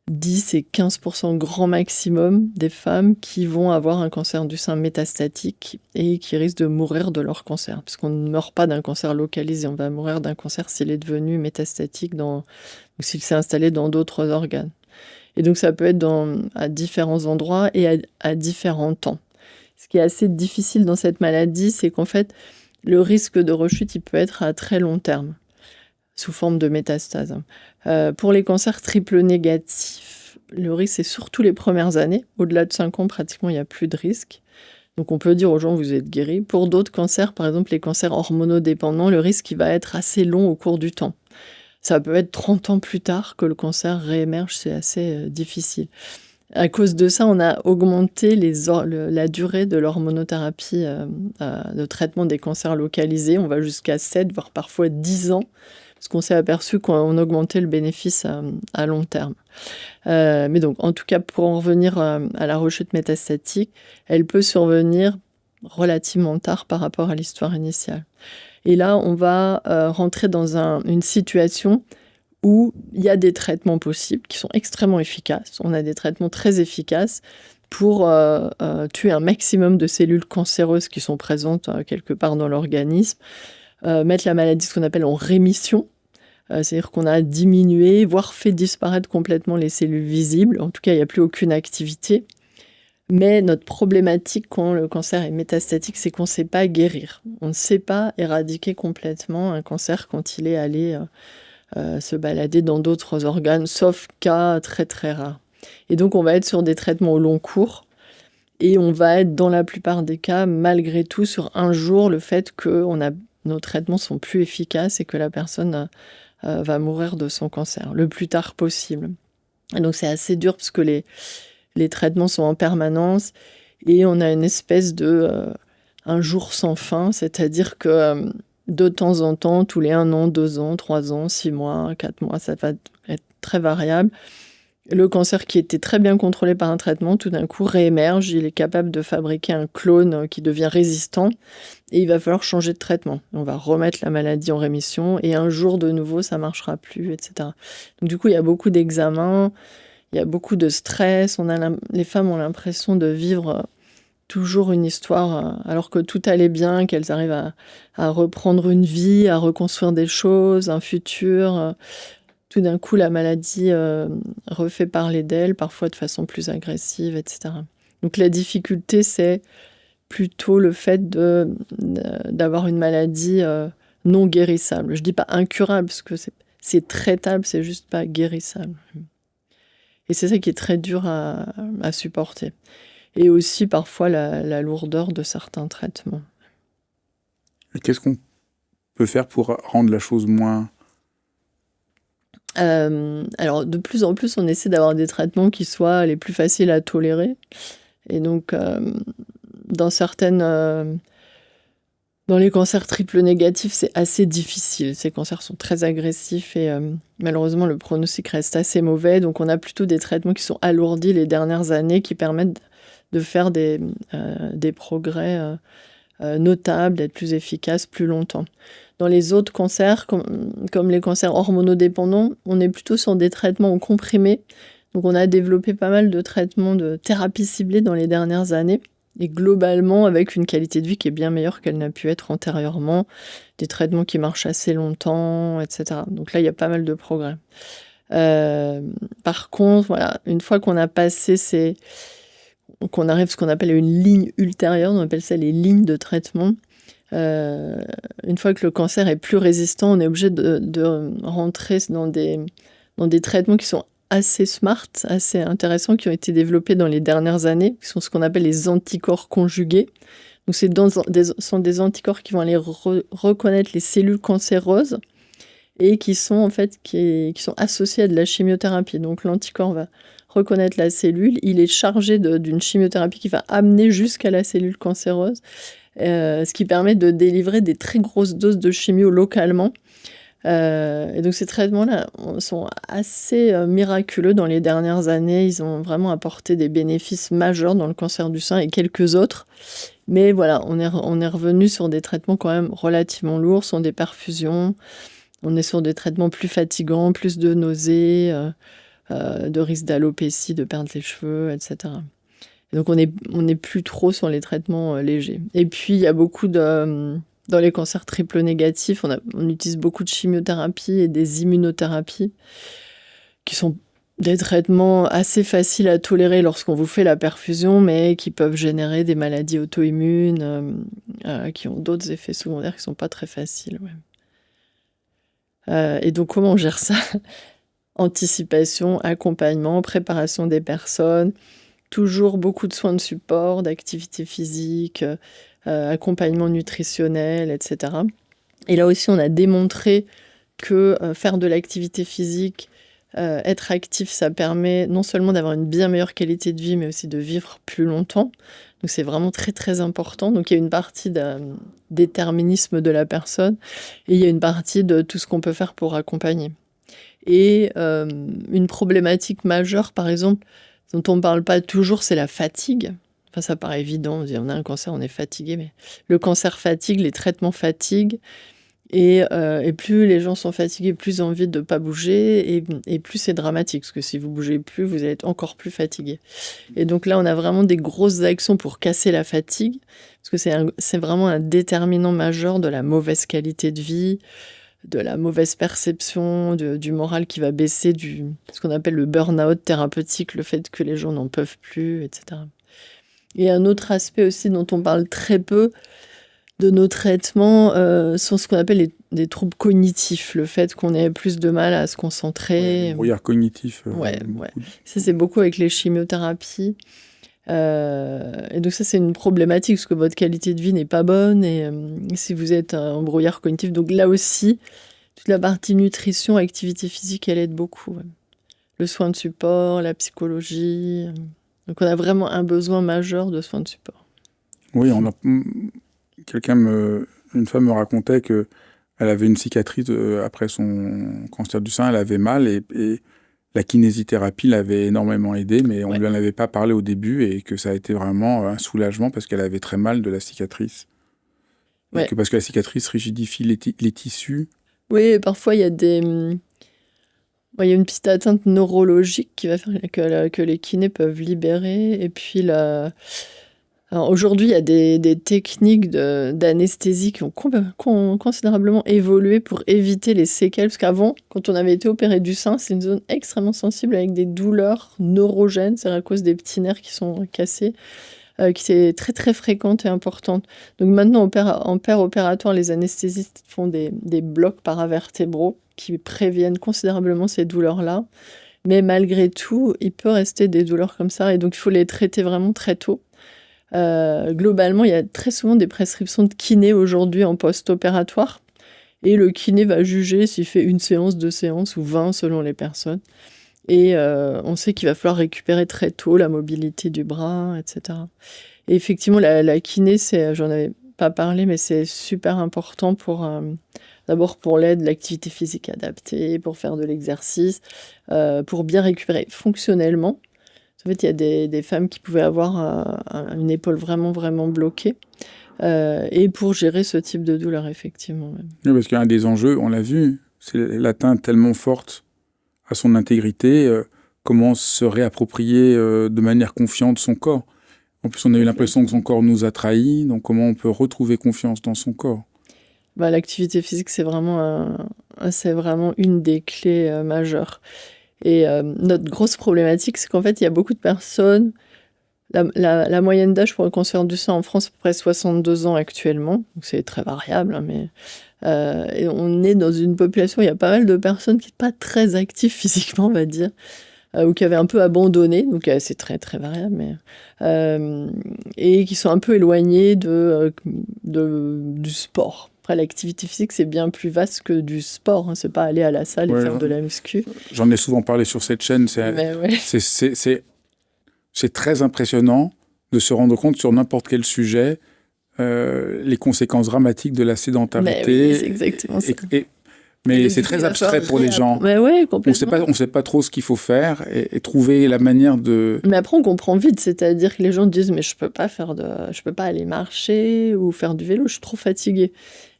10 et 15% grand maximum des femmes qui vont avoir un cancer du sein métastatique et qui risquent de mourir de leur cancer. Puisqu'on ne meurt pas d'un cancer localisé, on va mourir d'un cancer s'il est devenu métastatique, ou s'il s'est installé dans d'autres organes. Et donc ça peut être à différents endroits et à différents temps. Ce qui est assez difficile dans cette maladie, c'est qu'en fait, le risque de rechute, il peut être à très long terme, sous forme de métastase. Pour les cancers triple négatifs, le risque, c'est surtout les premières années. Au-delà de 5 ans, pratiquement, il n'y a plus de risque. Donc, on peut dire aux gens, vous êtes guéris. Pour d'autres cancers, par exemple, les cancers hormonodépendants, le risque il va être assez long au cours du temps. Ça peut être 30 ans plus tard que le cancer réémerge, c'est assez difficile. À cause de ça, on a augmenté la durée de l'hormonothérapie de traitement des cancers localisés. On va jusqu'à 7, voire parfois 10 ans, parce qu'on s'est aperçu qu'on augmentait le bénéfice à long terme. Mais donc, en tout cas, pour en revenir à la rechute métastatique, elle peut survenir relativement tard par rapport à l'histoire initiale. Et là, on va rentrer dans une situation où il y a des traitements possibles qui sont extrêmement efficaces. On a des traitements très efficaces pour tuer un maximum de cellules cancéreuses qui sont présentes quelque part dans l'organisme, mettre la maladie, ce qu'on appelle en rémission, c'est-à-dire qu'on a diminué, voire fait disparaître complètement les cellules visibles. En tout cas, il n'y a plus aucune activité. Mais notre problématique quand le cancer est métastatique, c'est qu'on ne sait pas guérir. On ne sait pas éradiquer complètement un cancer quand il est allé se balader dans d'autres organes, sauf cas très très rares. Et donc on va être sur des traitements au long cours, et on va être dans la plupart des cas, malgré tout, sur un jour, le fait que nos traitements sont plus efficaces et que la personne va mourir de son cancer, le plus tard possible. Et donc c'est assez dur parce que les traitements sont en permanence, et on a une espèce de un jour sans fin, c'est-à-dire que de temps en temps, tous les 1 an, 2 ans, 3 ans, 6 mois, 4 mois, ça va être très variable. Le cancer qui était très bien contrôlé par un traitement, tout d'un coup réémerge, il est capable de fabriquer un clone qui devient résistant, et il va falloir changer de traitement. On va remettre la maladie en rémission, et un jour de nouveau, ça ne marchera plus, etc. Donc du coup, il y a beaucoup d'examens, il y a beaucoup de stress, les femmes ont l'impression de vivre toujours une histoire, alors que tout allait bien, qu'elles arrivent à reprendre une vie, à reconstruire des choses, un futur. Tout d'un coup, la maladie refait parler d'elles, parfois de façon plus agressive, etc. Donc la difficulté, c'est plutôt le fait d'avoir une maladie non guérissable. Je ne dis pas incurable, parce que c'est traitable, c'est juste pas guérissable. Et c'est ça qui est très dur à supporter. Et aussi parfois la lourdeur de certains traitements. Qu'est-ce qu'on peut faire pour rendre la chose moins... Alors, de plus en plus, on essaie d'avoir des traitements qui soient les plus faciles à tolérer. Et donc, dans les cancers triple négatifs, c'est assez difficile. Ces cancers sont très agressifs et malheureusement, le pronostic reste assez mauvais. Donc, on a plutôt des traitements qui sont alourdis les dernières années, qui permettent de faire des progrès notables, d'être plus efficaces plus longtemps. Dans les autres cancers, comme les cancers hormonodépendants, on est plutôt sur des traitements en comprimé. Donc on a développé pas mal de traitements de thérapie ciblée dans les dernières années, et globalement avec une qualité de vie qui est bien meilleure qu'elle n'a pu être antérieurement, des traitements qui marchent assez longtemps, etc. Donc là, il y a pas mal de progrès. Par contre, voilà, une fois qu'on a passé qu'on arrive à ce qu'on appelle une ligne ultérieure, on appelle ça les lignes de traitement. Une fois que le cancer est plus résistant, on est obligé de rentrer dans des traitements qui sont assez smart, assez intéressants, qui ont été développés dans les dernières années, qui sont ce qu'on appelle les anticorps conjugués. Donc ce sont des anticorps qui vont aller reconnaître les cellules cancéreuses et qui sont associés à de la chimiothérapie. Donc l'anticorps va reconnaître la cellule, il est chargé d'une chimiothérapie qui va amener jusqu'à la cellule cancéreuse, ce qui permet de délivrer des très grosses doses de chimio localement. Et donc ces traitements-là sont assez miraculeux dans les dernières années. Ils ont vraiment apporté des bénéfices majeurs dans le cancer du sein et quelques autres. Mais voilà, on est revenu sur des traitements quand même relativement lourds, sur des perfusions. On est sur des traitements plus fatigants, plus de nausées. de risque d'alopécie, de perdre les cheveux, etc. Et donc, on est plus trop sur les traitements légers. Et puis, il y a beaucoup de... Dans les cancers triple négatifs, on utilise beaucoup de chimiothérapie et des immunothérapies qui sont des traitements assez faciles à tolérer lorsqu'on vous fait la perfusion, mais qui peuvent générer des maladies auto-immunes, qui ont d'autres effets secondaires qui ne sont pas très faciles. Ouais. Et donc, comment on gère ça? Anticipation, accompagnement, préparation des personnes, toujours beaucoup de soins de support, d'activité physique, accompagnement nutritionnel, etc. Et là aussi, on a démontré que faire de l'activité physique, être actif, ça permet non seulement d'avoir une bien meilleure qualité de vie, mais aussi de vivre plus longtemps. Donc c'est vraiment très très important. Donc il y a une partie de déterminisme de la personne et il y a une partie de tout ce qu'on peut faire pour accompagner. Et une problématique majeure, par exemple, dont on ne parle pas toujours, c'est la fatigue. Enfin, ça paraît évident, on a un cancer, on est fatigué, mais le cancer fatigue, les traitements fatiguent. Et plus les gens sont fatigués, plus ils ont envie de ne pas bouger, et plus c'est dramatique, parce que si vous ne bougez plus, vous allez être encore plus fatigué. Et donc là, on a vraiment des grosses actions pour casser la fatigue, parce que c'est vraiment un déterminant majeur de la mauvaise qualité de vie, de la mauvaise perception, du moral qui va baisser, ce qu'on appelle le burn-out thérapeutique, le fait que les gens n'en peuvent plus, etc. Et un autre aspect aussi dont on parle très peu de nos traitements sont ce qu'on appelle des troubles cognitifs, le fait qu'on ait plus de mal à se concentrer. Le brouillard cognitif. Ouais. Ça, c'est beaucoup avec les chimiothérapies. Et donc ça, c'est une problématique, parce que votre qualité de vie n'est pas bonne, et si vous êtes en brouillard cognitif, donc là aussi, toute la partie nutrition, activité physique, elle aide beaucoup. Ouais. Le soin de support, la psychologie. Donc on a vraiment un besoin majeur de soins de support. Oui, une femme me racontait que elle avait une cicatrice après son cancer du sein, elle avait mal, et la kinésithérapie l'avait énormément aidée, mais on ne lui en avait pas parlé au début, et que ça a été vraiment un soulagement parce qu'elle avait très mal de la cicatrice. Ouais. Parce que la cicatrice rigidifie les tissus. Oui, et parfois il y a il y a une petite atteinte neurologique qui va faire que les kinés peuvent libérer. Et puis alors aujourd'hui, il y a des techniques d'anesthésie qui ont considérablement évolué pour éviter les séquelles. Parce qu'avant, quand on avait été opéré du sein, c'est une zone extrêmement sensible avec des douleurs neurogènes. C'est à cause des petits nerfs qui sont cassés, qui est très très fréquente et importante. Donc maintenant, en paire opératoire, les anesthésistes font des blocs paravertébraux qui préviennent considérablement ces douleurs-là. Mais malgré tout, il peut rester des douleurs comme ça. Et donc, il faut les traiter vraiment très tôt. Globalement, il y a très souvent des prescriptions de kiné aujourd'hui en post-opératoire. Et le kiné va juger s'il fait 1 séance, 2 séances ou 20 selon les personnes. Et on sait qu'il va falloir récupérer très tôt la mobilité du bras, etc. Et effectivement, la kiné, j'en avais pas parlé, mais c'est super important d'abord pour l'aide, l'activité physique adaptée, pour faire de l'exercice, pour bien récupérer fonctionnellement. En fait, il y a des femmes qui pouvaient avoir une épaule vraiment, vraiment bloquée. Et pour gérer ce type de douleur, effectivement. Même. Oui, parce qu'un des enjeux, on l'a vu, c'est l'atteinte tellement forte à son intégrité, comment se réapproprier de manière confiante son corps. En plus, on a eu l'impression que son corps nous a trahis, donc comment on peut retrouver confiance dans son corps? L'activité physique, c'est vraiment une des clés majeures. Et notre grosse problématique, c'est qu'en fait, il y a beaucoup de personnes. La moyenne d'âge pour le cancer du sein en France, c'est à peu près 62 ans actuellement. Donc c'est très variable, hein, mais et on est dans une population, il y a pas mal de personnes qui sont pas très actives physiquement, on va dire, ou qui avaient un peu abandonné. Donc c'est très très variable, mais et qui sont un peu éloignées du sport. Après, l'activité physique, c'est bien plus vaste que du sport. Hein. C'est pas aller à la salle et faire de la muscu. J'en ai souvent parlé sur cette chaîne. C'est très impressionnant de se rendre compte sur n'importe quel sujet les conséquences dramatiques de la sédentarité. Oui, c'est exactement ça. Mais c'est très abstrait pour les gens. Mais ouais, complètement. On ne sait pas trop ce qu'il faut faire et trouver la manière de... Mais après, on comprend vite. C'est-à-dire que les gens disent « mais je peux pas aller marcher ou faire du vélo, je suis trop fatiguée ».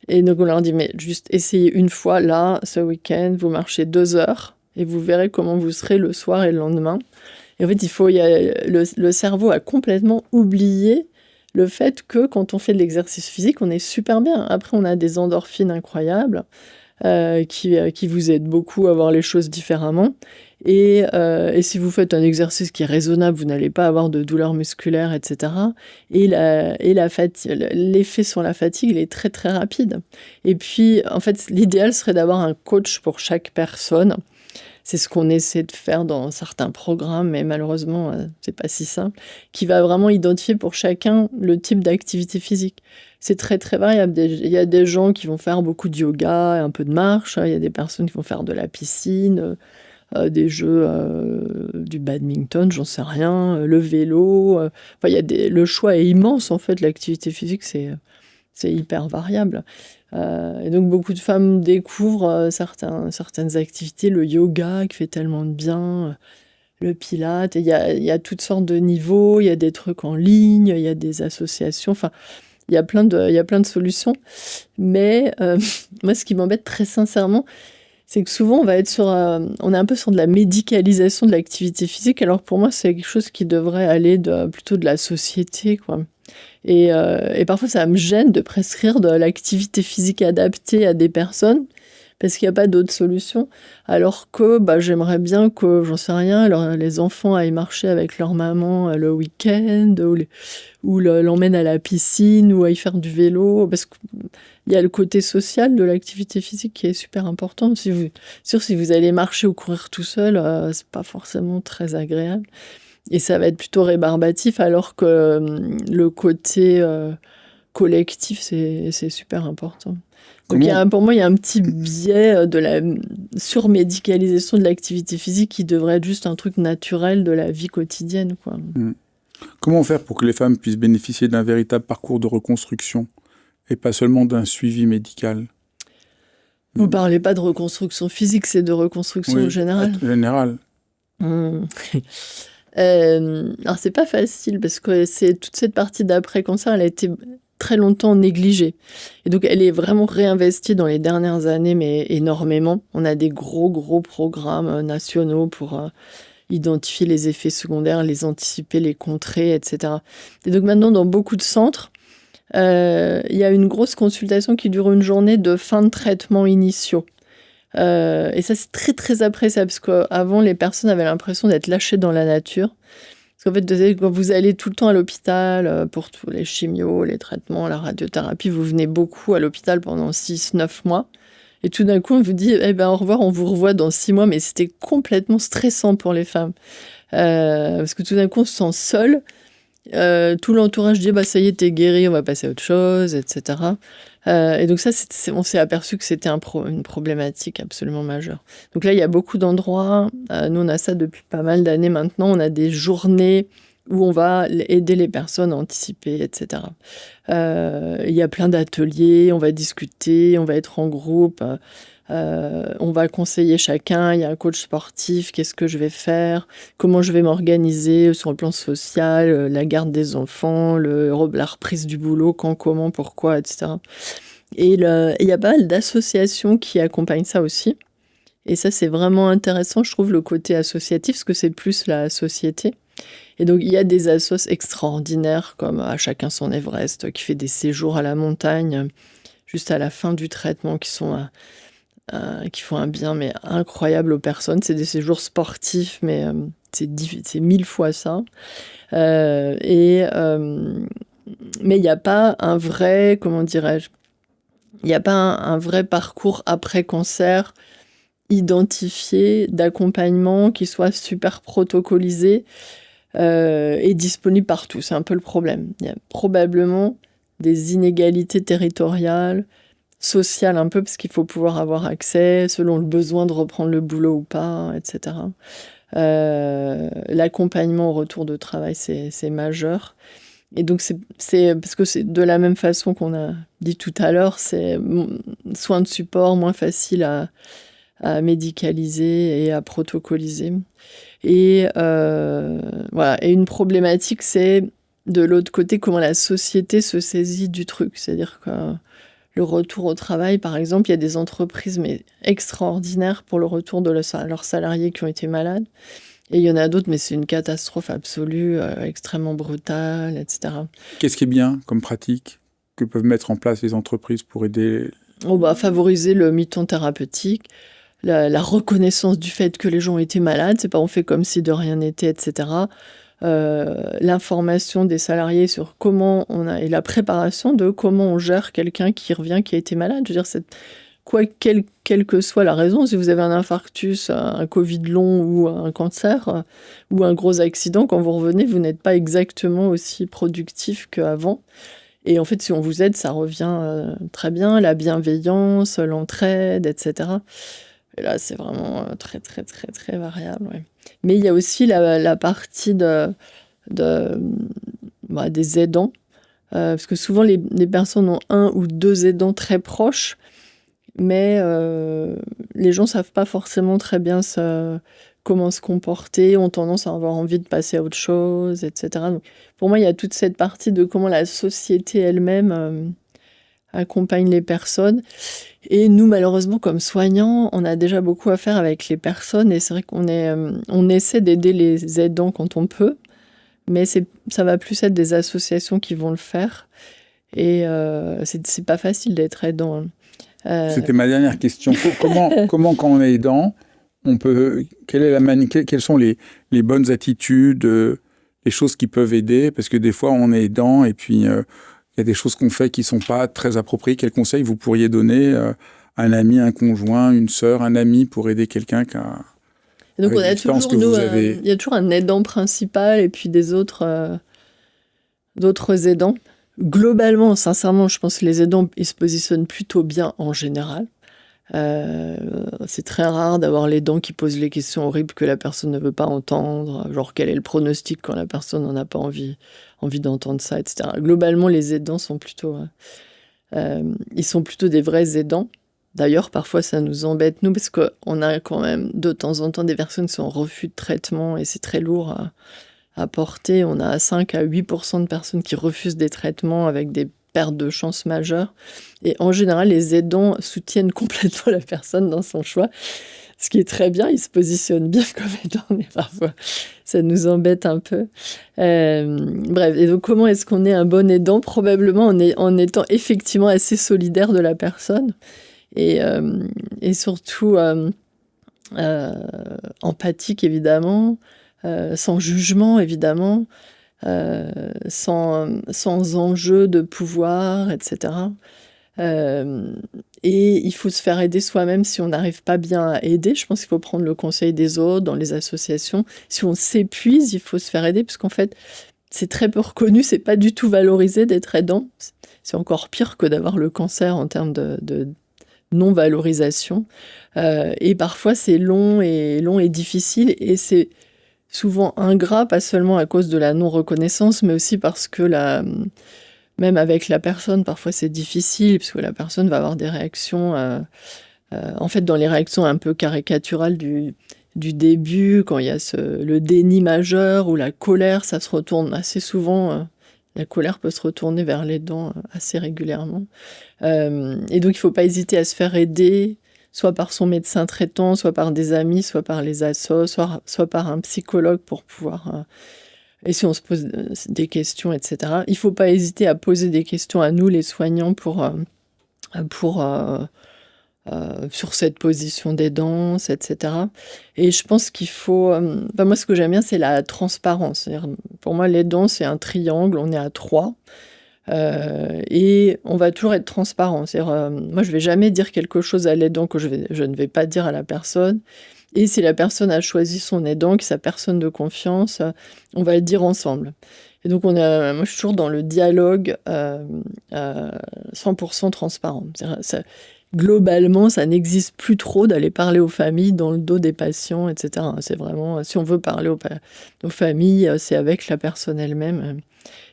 Et donc, on leur dit « mais juste essayez une fois, là, ce week-end, vous marchez 2 heures ». et vous verrez comment vous serez le soir et le lendemain. Et en fait, le cerveau a complètement oublié le fait que quand on fait de l'exercice physique, on est super bien. Après, on a des endorphines incroyables qui vous aident beaucoup à voir les choses différemment. Et si vous faites un exercice qui est raisonnable, vous n'allez pas avoir de douleurs musculaires, etc. Et l'effet sur la fatigue, il est très très rapide. Et puis, en fait, l'idéal serait d'avoir un coach pour chaque personne. C'est ce qu'on essaie de faire dans certains programmes, mais malheureusement, c'est pas si simple, qui va vraiment identifier pour chacun le type d'activité physique. C'est très, très variable. Il y a des gens qui vont faire beaucoup de yoga et un peu de marche. Il y a des personnes qui vont faire de la piscine, des jeux, du badminton, j'en sais rien, le vélo. Enfin, le choix est immense, en fait. L'activité physique, c'est hyper variable. Et donc, beaucoup de femmes découvrent certaines activités, le yoga qui fait tellement de bien, le pilate. Il y a toutes sortes de niveaux, il y a des trucs en ligne, il y a des associations. Enfin, il y a plein de solutions. Mais moi, ce qui m'embête très sincèrement, c'est que souvent, on est un peu sur de la médicalisation de l'activité physique. Alors, pour moi, c'est quelque chose qui devrait aller plutôt de la société, quoi. Et parfois, ça me gêne de prescrire de l'activité physique adaptée à des personnes parce qu'il n'y a pas d'autre solution. Alors que j'aimerais bien que, j'en sais rien, les enfants aillent marcher avec leur maman le week-end ou l'emmènent à la piscine ou aillent faire du vélo. Parce qu'il y a le côté social de l'activité physique qui est super important. Si vous allez marcher ou courir tout seul, c'est pas forcément très agréable. Et ça va être plutôt rébarbatif, alors que le côté collectif, c'est super important. Donc pour moi, il y a un petit biais de la surmédicalisation de l'activité physique qui devrait être juste un truc naturel de la vie quotidienne, quoi. Comment faire pour que les femmes puissent bénéficier d'un véritable parcours de reconstruction et pas seulement d'un suivi médical? Vous parlez pas de reconstruction physique, c'est de reconstruction générale. Générale. Alors c'est pas facile parce que toute cette partie d'après-cancer, elle a été très longtemps négligée. Et donc elle est vraiment réinvestie dans les dernières années, mais énormément. On a des gros programmes nationaux pour identifier les effets secondaires, les anticiper, les contrer, etc. Et donc maintenant, dans beaucoup de centres, il y a une grosse consultation qui dure une journée de fin de traitement initiaux. Et ça, c'est très, très appréciable, parce qu'avant, les personnes avaient l'impression d'être lâchées dans la nature. Parce qu'en fait, quand vous allez tout le temps à l'hôpital pour tous les chimios, les traitements, la radiothérapie, vous venez beaucoup à l'hôpital pendant 6-9 mois. Et tout d'un coup, on vous dit, au revoir, on vous revoit dans 6 mois. Mais c'était complètement stressant pour les femmes. Parce que tout d'un coup, on se sent seul. Tout l'entourage dit, ça y est, t'es guéri, on va passer à autre chose, etc. Et donc ça, on s'est aperçu que c'était une problématique absolument majeure. Donc là, il y a beaucoup d'endroits. Nous, on a ça depuis pas mal d'années maintenant. On a des journées où on va aider les personnes à anticiper, etc. Il y a plein d'ateliers, on va discuter, on va être en groupe. On va conseiller chacun, il y a un coach sportif, qu'est-ce que je vais faire, comment je vais m'organiser sur le plan social, la garde des enfants, la reprise du boulot, quand, comment, pourquoi, etc. Et il y a pas mal d'associations qui accompagnent ça aussi. Et ça, c'est vraiment intéressant, je trouve, le côté associatif, parce que c'est plus la société. Et donc, il y a des assos extraordinaires, comme À Chacun son Everest, qui fait des séjours à la montagne, juste à la fin du traitement, qui font un bien mais incroyable aux personnes. C'est des séjours sportifs, mais c'est 1000 fois ça. Mais il n'y a pas un vrai, comment dirais-je, il n'y a pas un vrai parcours après cancer identifié d'accompagnement qui soit super protocolisé et disponible partout. C'est un peu le problème. Il y a probablement des inégalités territoriales, sociales un peu, parce qu'il faut pouvoir avoir accès selon le besoin de reprendre le boulot ou pas, etc. L'accompagnement au retour de travail, c'est majeur. Et donc, c'est parce que c'est de la même façon qu'on a dit tout à l'heure, c'est soins de support moins facile à médicaliser et à protocoliser. Et voilà. Et une problématique, c'est de l'autre côté comment la société se saisit du truc. C'est-à-dire que le retour au travail, par exemple, il y a des entreprises mais extraordinaires pour le retour de leurs salariés qui ont été malades. Et il y en a d'autres, mais c'est une catastrophe absolue, extrêmement brutale, etc. Qu'est-ce qui est bien comme pratique que peuvent mettre en place les entreprises pour aider? Favoriser le mi-temps thérapeutique, la reconnaissance du fait que les gens ont été malades, c'est pas on fait comme si de rien n'était, etc. L'information des salariés sur comment et la préparation de comment on gère quelqu'un qui revient, qui a été malade. Je veux dire, quelle que soit la raison, si vous avez un infarctus, un Covid long ou un cancer ou un gros accident, quand vous revenez, vous n'êtes pas exactement aussi productif qu'avant. Et en fait, si on vous aide, ça revient très bien, la bienveillance, l'entraide, etc. Et là, c'est vraiment très, très, très, très variable. Ouais. Mais il y a aussi la partie des aidants, parce que souvent, les personnes ont un ou deux aidants très proches, mais les gens ne savent pas forcément très bien comment se comporter, ont tendance à avoir envie de passer à autre chose, etc. Donc, pour moi, il y a toute cette partie de comment la société elle-même accompagne les personnes. Et nous, malheureusement, comme soignants, on a déjà beaucoup à faire avec les personnes. Et c'est vrai on essaie d'aider les aidants quand on peut, mais ça va plus être des associations qui vont le faire. Et c'est pas facile d'être aidant. C'était ma dernière question. Comment quand on est aidant, quelles sont les bonnes attitudes, les choses qui peuvent aider? Parce que des fois, on est aidant et puis il y a des choses qu'on fait qui ne sont pas très appropriées. Quels conseils vous pourriez donner à un ami, un conjoint, une sœur, un ami pour aider quelqu'un qui a... Donc, il y a toujours un aidant principal et puis d'autres aidants. Globalement, sincèrement, je pense que les aidants, ils se positionnent plutôt bien en général. C'est très rare d'avoir l'aidant qui pose les questions horribles que la personne ne veut pas entendre, genre quel est le pronostic quand la personne n'en a pas envie d'entendre ça, etc. Globalement, les aidants sont plutôt des vrais aidants. D'ailleurs, parfois, ça nous embête, nous, parce qu'on a quand même de temps en temps des personnes qui sont en refus de traitement et c'est très lourd à porter. On a 5 à 8% de personnes qui refusent des traitements avec des pertes de chance majeures. Et en général, les aidants soutiennent complètement la personne dans son choix, ce qui est très bien. Ils se positionnent bien comme aidants, mais parfois, ça nous embête un peu. Bref, et donc comment est-ce qu'on est un bon aidant? Probablement en étant effectivement assez solidaire de la personne et surtout empathique, évidemment, sans jugement, évidemment, sans enjeu de pouvoir, etc. Et il faut se faire aider soi-même si on n'arrive pas bien à aider. Je pense qu'il faut prendre le conseil des autres dans les associations. Si on s'épuise, il faut se faire aider parce qu'en fait, c'est très peu reconnu, c'est pas du tout valorisé d'être aidant. C'est encore pire que d'avoir le cancer en termes de non-valorisation. Et parfois, c'est long et difficile et c'est souvent ingrat, pas seulement à cause de la non-reconnaissance, mais aussi parce que même avec la personne, parfois c'est difficile, parce que la personne va avoir des réactions, en fait, dans les réactions un peu caricaturales du début, quand il y a le déni majeur ou la colère, ça se retourne assez souvent. La colère peut se retourner vers l'aidant assez régulièrement. Et donc, il ne faut pas hésiter à se faire aider, soit par son médecin traitant, soit par des amis, soit par les assos, soit par un psychologue pour pouvoir... et si on se pose des questions, etc. Il ne faut pas hésiter à poser des questions à nous, les soignants, sur cette position d'aidance, etc. Et je pense qu'il faut... moi, ce que j'aime bien, c'est la transparence. C'est-à-dire, pour moi, l'aidant, c'est un triangle, on est à 3. Et on va toujours être transparent. C'est-à-dire, moi, je ne vais jamais dire quelque chose à l'aidant que je ne vais pas dire à la personne. Et si la personne a choisi son aidant, qui est sa personne de confiance, on va le dire ensemble. Et donc, moi, je suis toujours dans le dialogue 100% transparent. Globalement, ça n'existe plus trop d'aller parler aux familles dans le dos des patients, etc. C'est vraiment, si on veut parler aux familles, c'est avec la personne elle-même.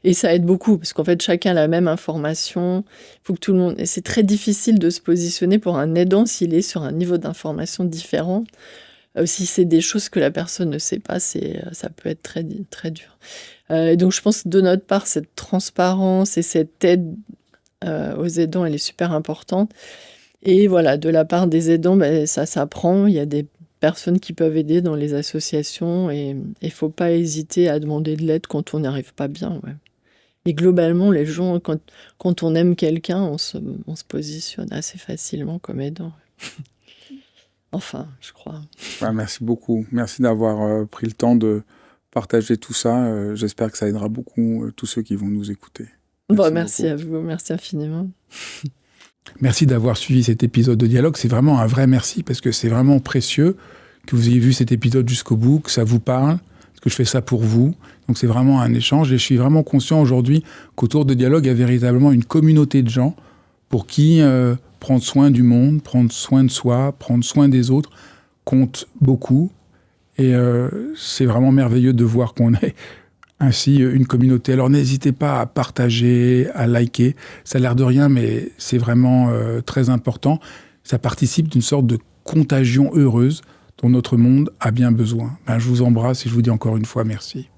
Et ça aide beaucoup, parce qu'en fait, chacun a la même information. Faut que tout le monde... Et c'est très difficile de se positionner pour un aidant s'il est sur un niveau d'information différent. Si c'est des choses que la personne ne sait pas, ça peut être très, très dur. Et donc, je pense que de notre part, cette transparence et cette aide aux aidants, elle est super importante. Et voilà, de la part des aidants, ça s'apprend. Il y a des personnes qui peuvent aider dans les associations et il faut pas hésiter à demander de l'aide quand on n'y arrive pas bien, ouais. Et globalement, les gens, quand on aime quelqu'un, on se positionne assez facilement comme aidant. Enfin, je crois. Merci beaucoup. Merci d'avoir pris le temps de partager tout ça. J'espère que ça aidera beaucoup tous ceux qui vont nous écouter. Merci à vous, merci infiniment. Merci d'avoir suivi cet épisode de Dialogue. C'est vraiment un vrai merci parce que c'est vraiment précieux que vous ayez vu cet épisode jusqu'au bout, que ça vous parle, parce que je fais ça pour vous. Donc c'est vraiment un échange et je suis vraiment conscient aujourd'hui qu'autour de Dialogue, il y a véritablement une communauté de gens pour qui prendre soin du monde, prendre soin de soi, prendre soin des autres compte beaucoup. Et c'est vraiment merveilleux de voir qu'on est ainsi une communauté. Alors n'hésitez pas à partager, à liker. Ça a l'air de rien, mais c'est vraiment très important. Ça participe d'une sorte de contagion heureuse dont notre monde a bien besoin. Je vous embrasse et je vous dis encore une fois merci.